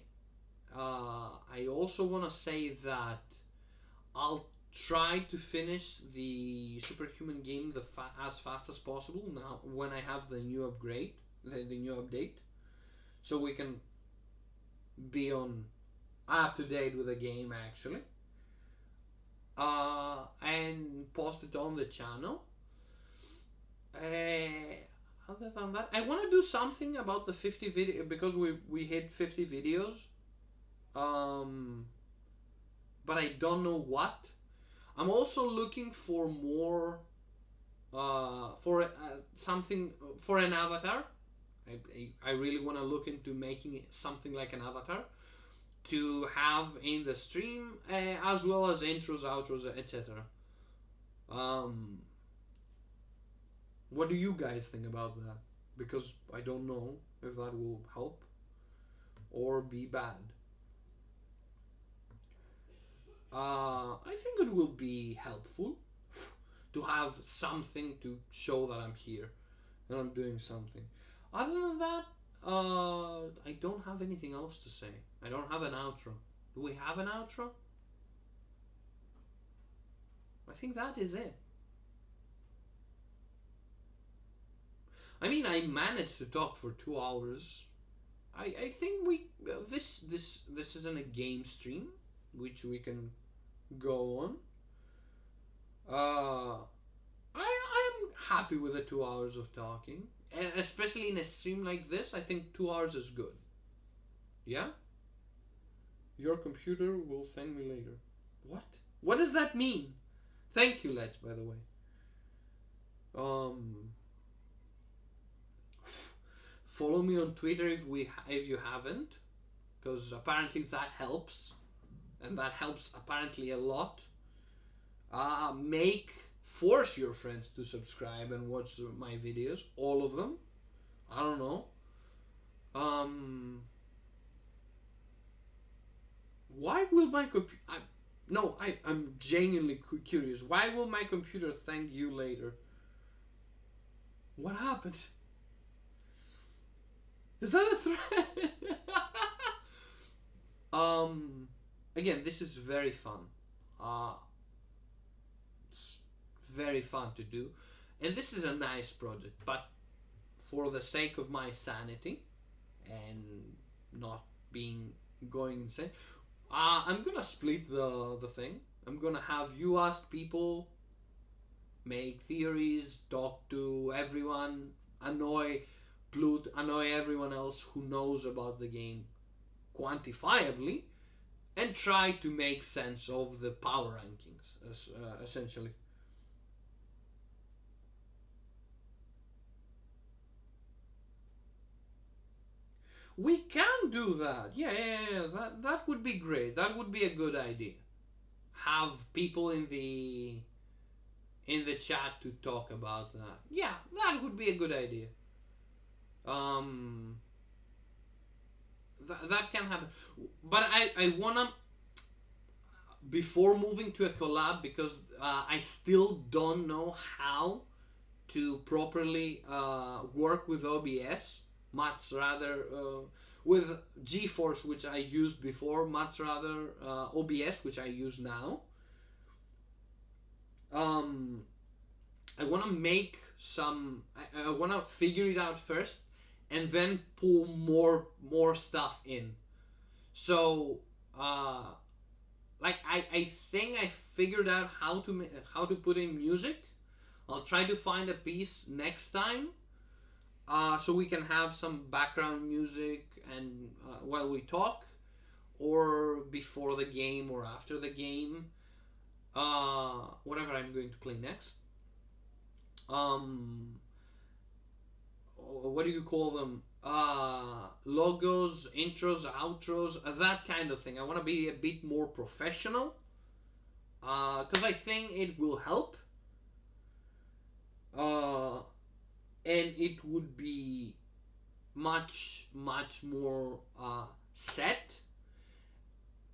I also want to say that I'll try to finish the Superhuman game as fast as possible now when I have the new upgrade, the new update, so we can be on up to date with the game actually. And post it on the channel. Other than that, I want to do something about the 50 video because we hit 50 videos. Um, but I don't know what. I'm also looking for more for something for an avatar. I really want to look into making it something like an avatar to have in the stream, as well as intros, outros, etc. Um, what do you guys think about that? Because I don't know if that will help or be bad. I think it will be helpful to have something to show that I'm here and I'm doing something. Other than that, I don't have anything else to say. I don't have an outro. Do we have an outro? I think that is it. I mean, I managed to talk for 2 hours. I think we this isn't a game stream, which we can go on. Uh, I'm happy with the 2 hours of talking, and especially in a stream like this. I think 2 hours is good. Yeah. Your computer will thank me later. What? What does that mean? Thank you, Let's. By the way. Um. Follow me on Twitter if you haven't, because apparently that helps, and that helps apparently a lot. Force your friends to subscribe and watch my videos, all of them. I don't know. Why will my computer? No, I'm genuinely curious. Why will my computer thank you later? What happened? Is that a threat? Again, this is very fun. It's very fun to do, and this is a nice project. But for the sake of my sanity and not being going insane, I'm gonna split the thing. I'm gonna have you ask people, make theories, talk to everyone, annoy everyone else who knows about the game quantifiably, and try to make sense of the power rankings, essentially. We can do that. Yeah. That would be great. That would be a good idea. Have people in the chat to talk about that. Yeah, that would be a good idea. Um, that can happen, but I wanna, before moving to a collab, because I still don't know how to properly work with OBS, much rather with GeForce, which I used before, much rather OBS, which I use now. I want to make some. I want to figure it out first, and then pull more stuff in. So, like I think I figured out how to put in music. I'll try to find a piece next time, so we can have some background music and while we talk, or before the game or after the game, whatever I'm going to play next. What do you call them? Logos, intros, outros, that kind of thing. I want to be a bit more professional, because I think it will help. and it would be much more set.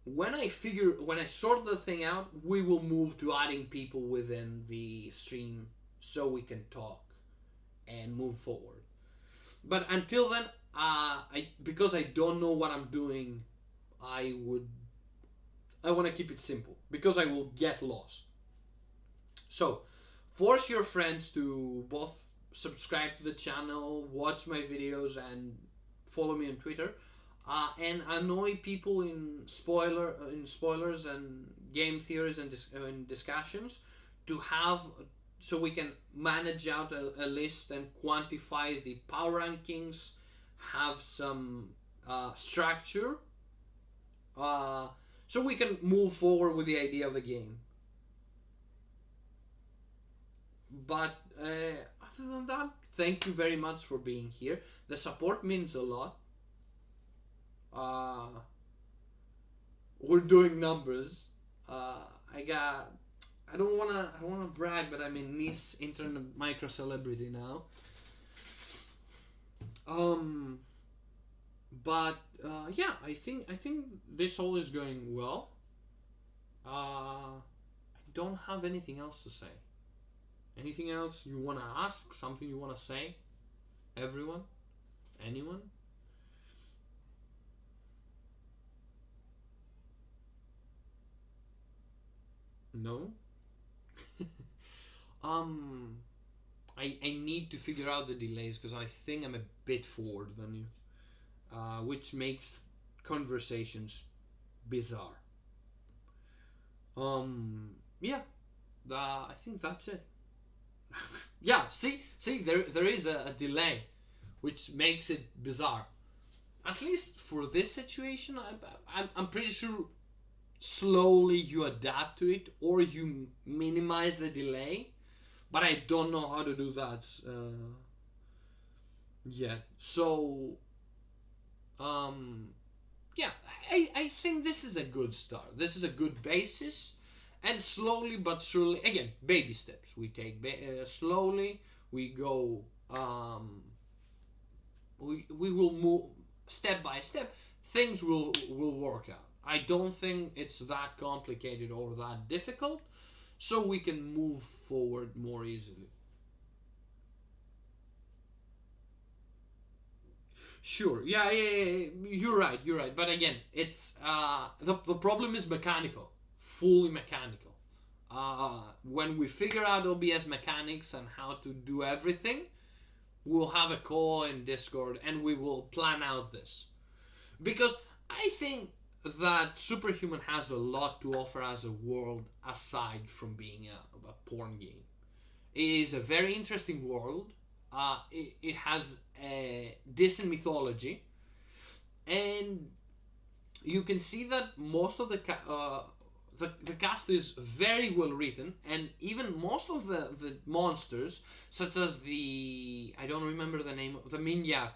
When I sort the thing out, we will move to adding people within the stream so we can talk and move forward. But until then, because I don't know what I'm doing, I want to keep it simple because I will get lost. So, force your friends to both subscribe to the channel, watch my videos, and follow me on Twitter, and annoy people in spoilers and game theories and discussions to have, so we can manage out a list and quantify the power rankings, have some structure, so we can move forward with the idea of the game. But other than that, thank you very much for being here. The support means a lot. We're doing numbers. I don't wanna brag, but I'm a niche internet micro celebrity now. But yeah, I think this all is going well. I don't have anything else to say. Anything else you wanna ask? Something you wanna say? Everyone? Anyone? No? I need to figure out the delays because I think I'm a bit forward than you, which makes conversations bizarre. Yeah, I think that's it. Yeah, see, there is a delay, which makes it bizarre. At least for this situation, I'm pretty sure slowly you adapt to it or you minimize the delay, but I don't know how to do that yet. So yeah, I think this is a good start. This is a good basis, and slowly but surely, again, baby steps. We take slowly. We go. We will move step by step. Things will work out. I don't think it's that complicated or that difficult, so we can move forward more easily. Sure. Yeah. You're right. But again, it's the problem is mechanical, fully mechanical. When we figure out OBS mechanics and how to do everything, we'll have a call in Discord and we will plan out this. Because I think that Superhuman has a lot to offer as a world aside from being a porn game. It is a very interesting world. It has a decent mythology, and you can see that most of the cast is very well written, and even most of the monsters, such as I don't remember the name, the Minyak,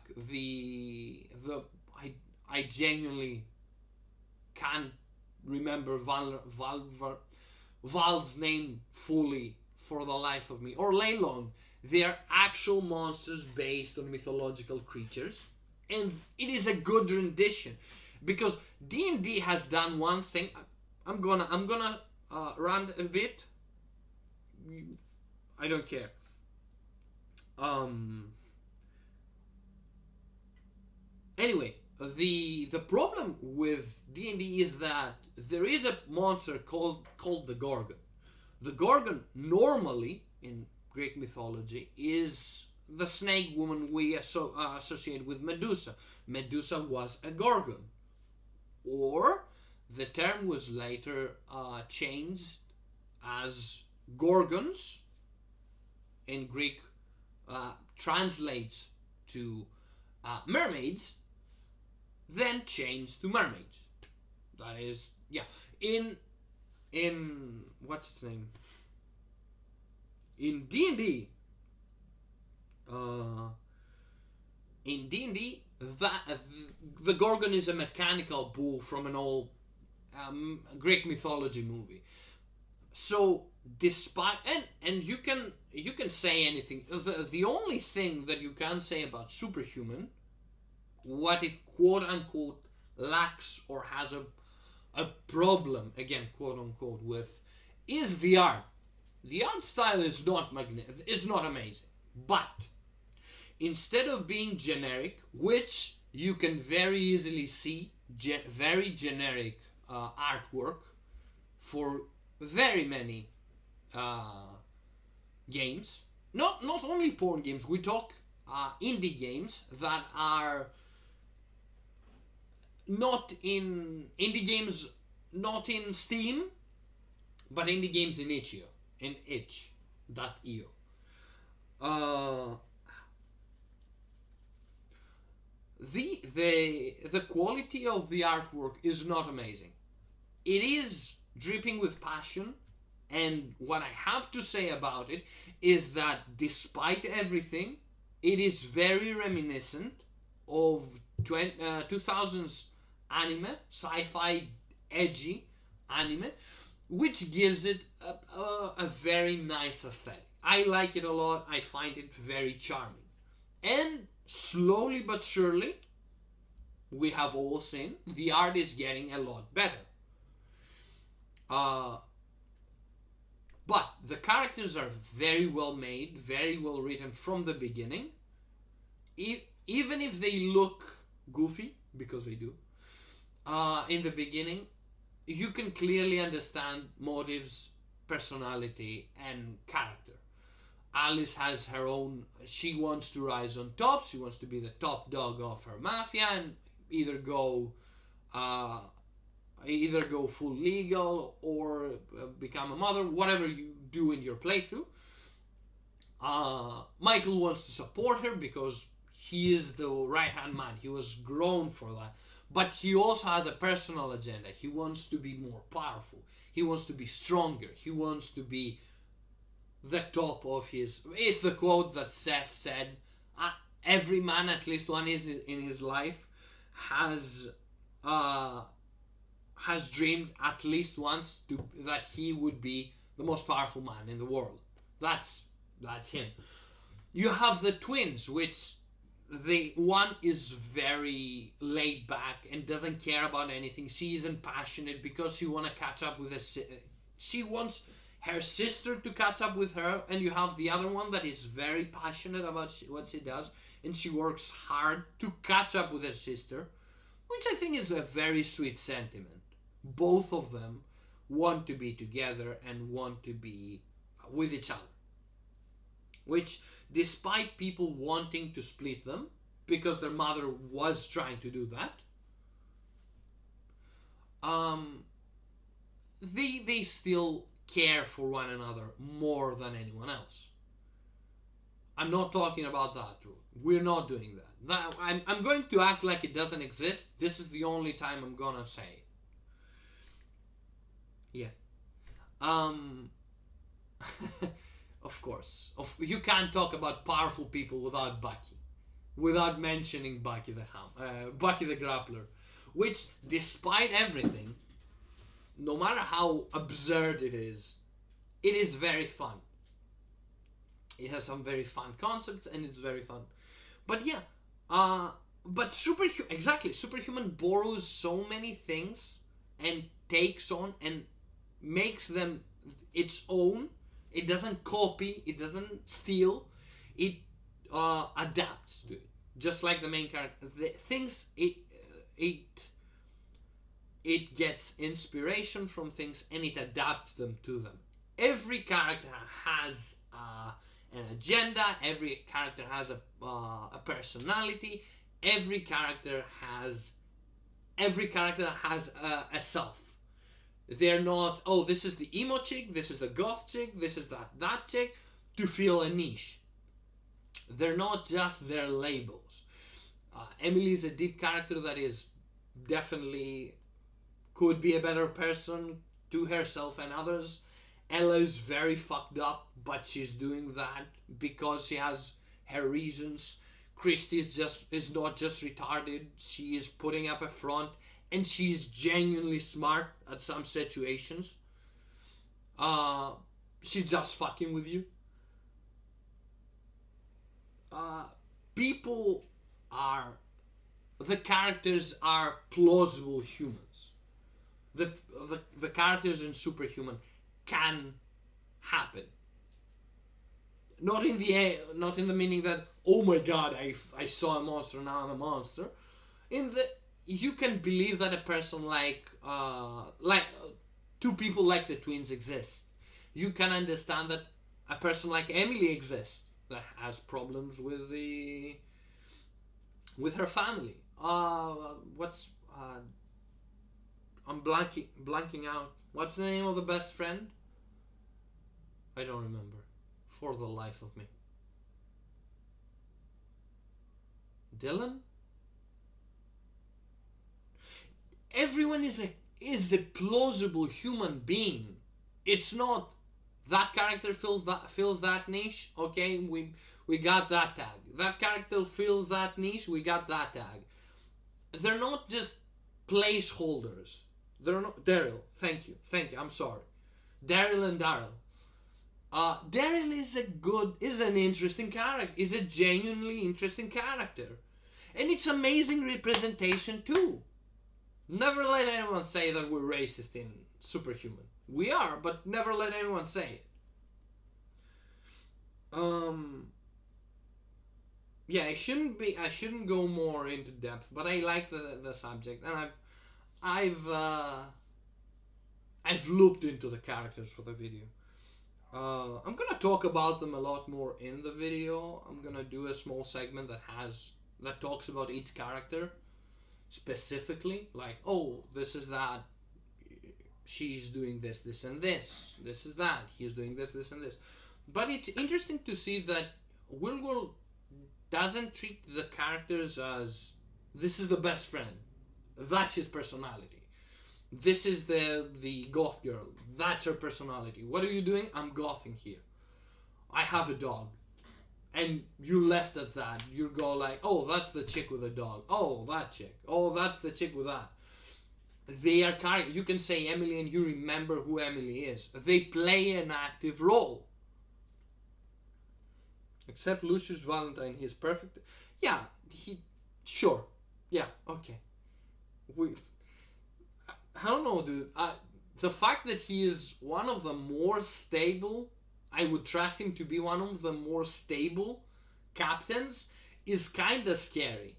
I genuinely can't remember Val's name fully for the life of me, or Leilong. They are actual monsters based on mythological creatures, and it is a good rendition because D&D has done one thing. I'm gonna rant a bit. I don't care. Anyway, the problem with D&D is that there is a monster called the Gorgon. The Gorgon normally in Greek mythology is the snake woman we associate with Medusa. Medusa was a Gorgon, or the term was later changed as Gorgons in Greek, translates to mermaids, then changed to mermaids. That is, yeah. In what's its name? In D&D, the Gorgon is a mechanical bull from an old Greek mythology movie. So despite and you can say anything. The only thing that you can say about Superhuman, what it quote unquote lacks or has a problem, again quote unquote, with, is the art. The art style is not is not amazing, but instead of being generic, which you can very easily see very generic artwork for very many games, not only porn games, we talk indie games that are not in indie games, not in Steam, but indie games in itch.io, in itch.io. The quality of the artwork is not amazing. It is dripping with passion, and what I have to say about it is that despite everything, it is very reminiscent of 2000s anime, sci-fi edgy anime, which gives it a very nice aesthetic. I like it a lot. I find it very charming. And slowly but surely, we have all seen, the art is getting a lot better. But the characters are very well made, very well written from the beginning. Even if they look goofy, because they do, in the beginning, you can clearly understand motives, personality, and character. Alice has her own, she wants to rise on top, she wants to be the top dog of her mafia and either go full legal or become a mother, whatever you do in your playthrough. Michael wants to support her because he is the right hand man, he was grown for that. But he also has a personal agenda. He wants to be more powerful. He wants to be stronger. He wants to be the top of his... It's the quote that Seth said. Every man, at least one is in his life, has dreamed at least once that he would be the most powerful man in the world. That's him. You have the twins, which... the one is very laid back and doesn't care about anything. She isn't passionate because she wants to catch up with she wants her sister to catch up with her, and you have the other one that is very passionate about what she does, and she works hard to catch up with her sister, which I think is a very sweet sentiment. Both of them want to be together and want to be with each other, which, despite people wanting to split them, because their mother was trying to do that, they still care for one another more than anyone else. I'm not talking about that. We're not doing that. I'm going to act like it doesn't exist. This is the only time I'm gonna say it. Yeah. Of course. You can't talk about powerful people without Bucky. Without mentioning Bucky the Grappler. Which, despite everything, no matter how absurd it is very fun. It has some very fun concepts and it's very fun. But yeah, but Superhuman borrows so many things and takes on and makes them its own. It doesn't copy, it doesn't steal, it adapts to it. Just like the main character, the things it gets inspiration from things and it adapts them to them. Every character has an agenda. Every character has a personality. Every character has a self. They're not, oh, this is the emo chick, this is the goth chick, this is that chick, to fill a niche. They're not just their labels. Emily is a deep character that is definitely could be a better person to herself and others. Ella is very fucked up, but she's doing that because she has her reasons. Christy is not just retarded, she is putting up a front, and she's genuinely smart at some situations. Uh, she's just fucking with you. People are the characters are plausible humans. The characters in Superhuman can happen. Not in the meaning that, oh my god, I saw a monster, now I'm a monster. In the You can believe that a person like two people like the twins exist. You can understand that a person like Emily exists that has problems with her family. What's I'm blanking out. What's the name of the best friend? I don't remember for the life of me. Dylan? Everyone is a plausible human being. It's not that character fills that niche. Okay, we got that tag. That character fills that niche. We got that tag. They're not just placeholders. They're not Daryl. Thank you. I'm sorry, Daryl and Daryl. Daryl is an interesting character. Is a genuinely interesting character, and it's amazing representation too. Never let anyone say that we're racist in Superhuman. We are, but never let anyone say it. Yeah, I shouldn't go more into depth, but I like the subject, and I've looked into the characters for the video. I'm gonna talk about them a lot more in the video. I'm gonna do a small segment that talks about each character specifically, like, oh, this is that, she's doing this, this, and this. This is that, he's doing this, this, and this. But it's interesting to see that Will doesn't treat the characters as this is the best friend. That's his personality. This is the goth girl. That's her personality. What are you doing? I'm gothing here. I have a dog. And you left at that. You go like, oh, that's the chick with a dog. Oh, that chick. Oh, that's the chick with that. They are characters. You can say Emily and you remember who Emily is. They play an active role. Except Lucius Valentine, he's perfect. Yeah, sure. Yeah, okay. I don't know, dude. The fact that he is one of the more stable, I would trust him to be one of the more stable captains, is kind of scary.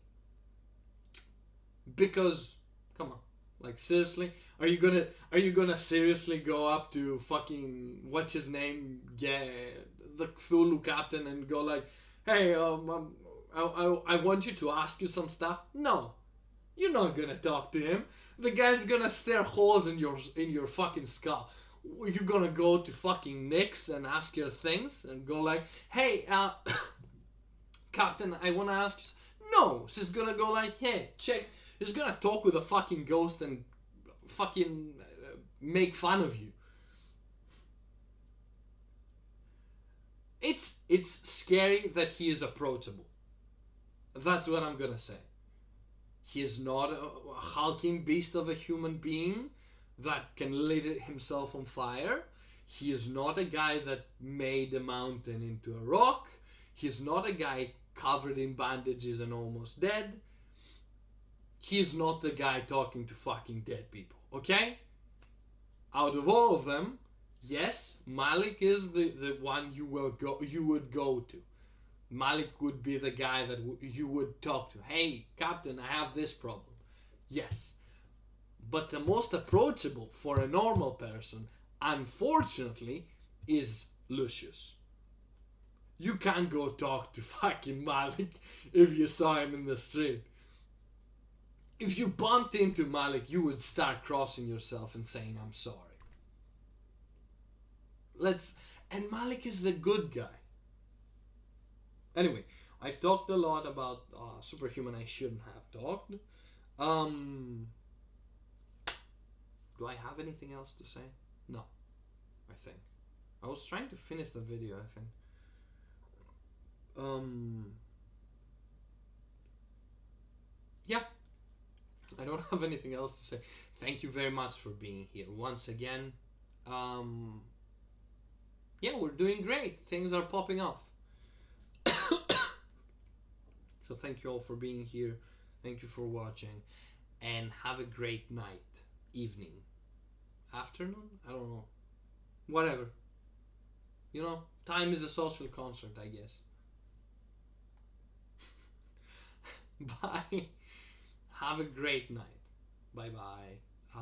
Because, come on, like seriously, are you gonna seriously go up to fucking what's his name, the Cthulhu captain, and go like, hey, I want you to ask you some stuff? No, you're not gonna talk to him. The guy's gonna stare holes in your fucking skull. You're gonna go to fucking Nyx and ask her things and go like, hey, Captain, I wanna ask you. No, she's gonna go like, hey, check. She's gonna talk with a fucking ghost and fucking make fun of you. It's scary that he is approachable. That's what I'm gonna say. He is not a hulking beast of a human being that can lit himself on fire. He is not a guy that made a mountain into a rock. He's not a guy covered in bandages and almost dead. He's not the guy talking to fucking dead people, okay? Out of all of them, yes, Malik is the one you would go to. Malik would be the guy that you would talk to. Hey, Captain, I have this problem. Yes. But the most approachable for a normal person, unfortunately, is Lucius. You can't go talk to fucking Malik if you saw him in the street. If you bumped into Malik, you would start crossing yourself and saying, I'm sorry. And Malik is the good guy. Anyway, I've talked a lot about Superhuman I shouldn't have talked. Do I have anything else to say? No, I think. I was trying to finish the video, I think. Yeah, I don't have anything else to say. Thank you very much for being here once again. yeah, we're doing great. Things are popping off. So thank you all for being here. Thank you for watching. And have a great night, evening, afternoon? I don't know. Whatever. You know, time is a social construct, I guess. Bye. Have a great night. Bye bye.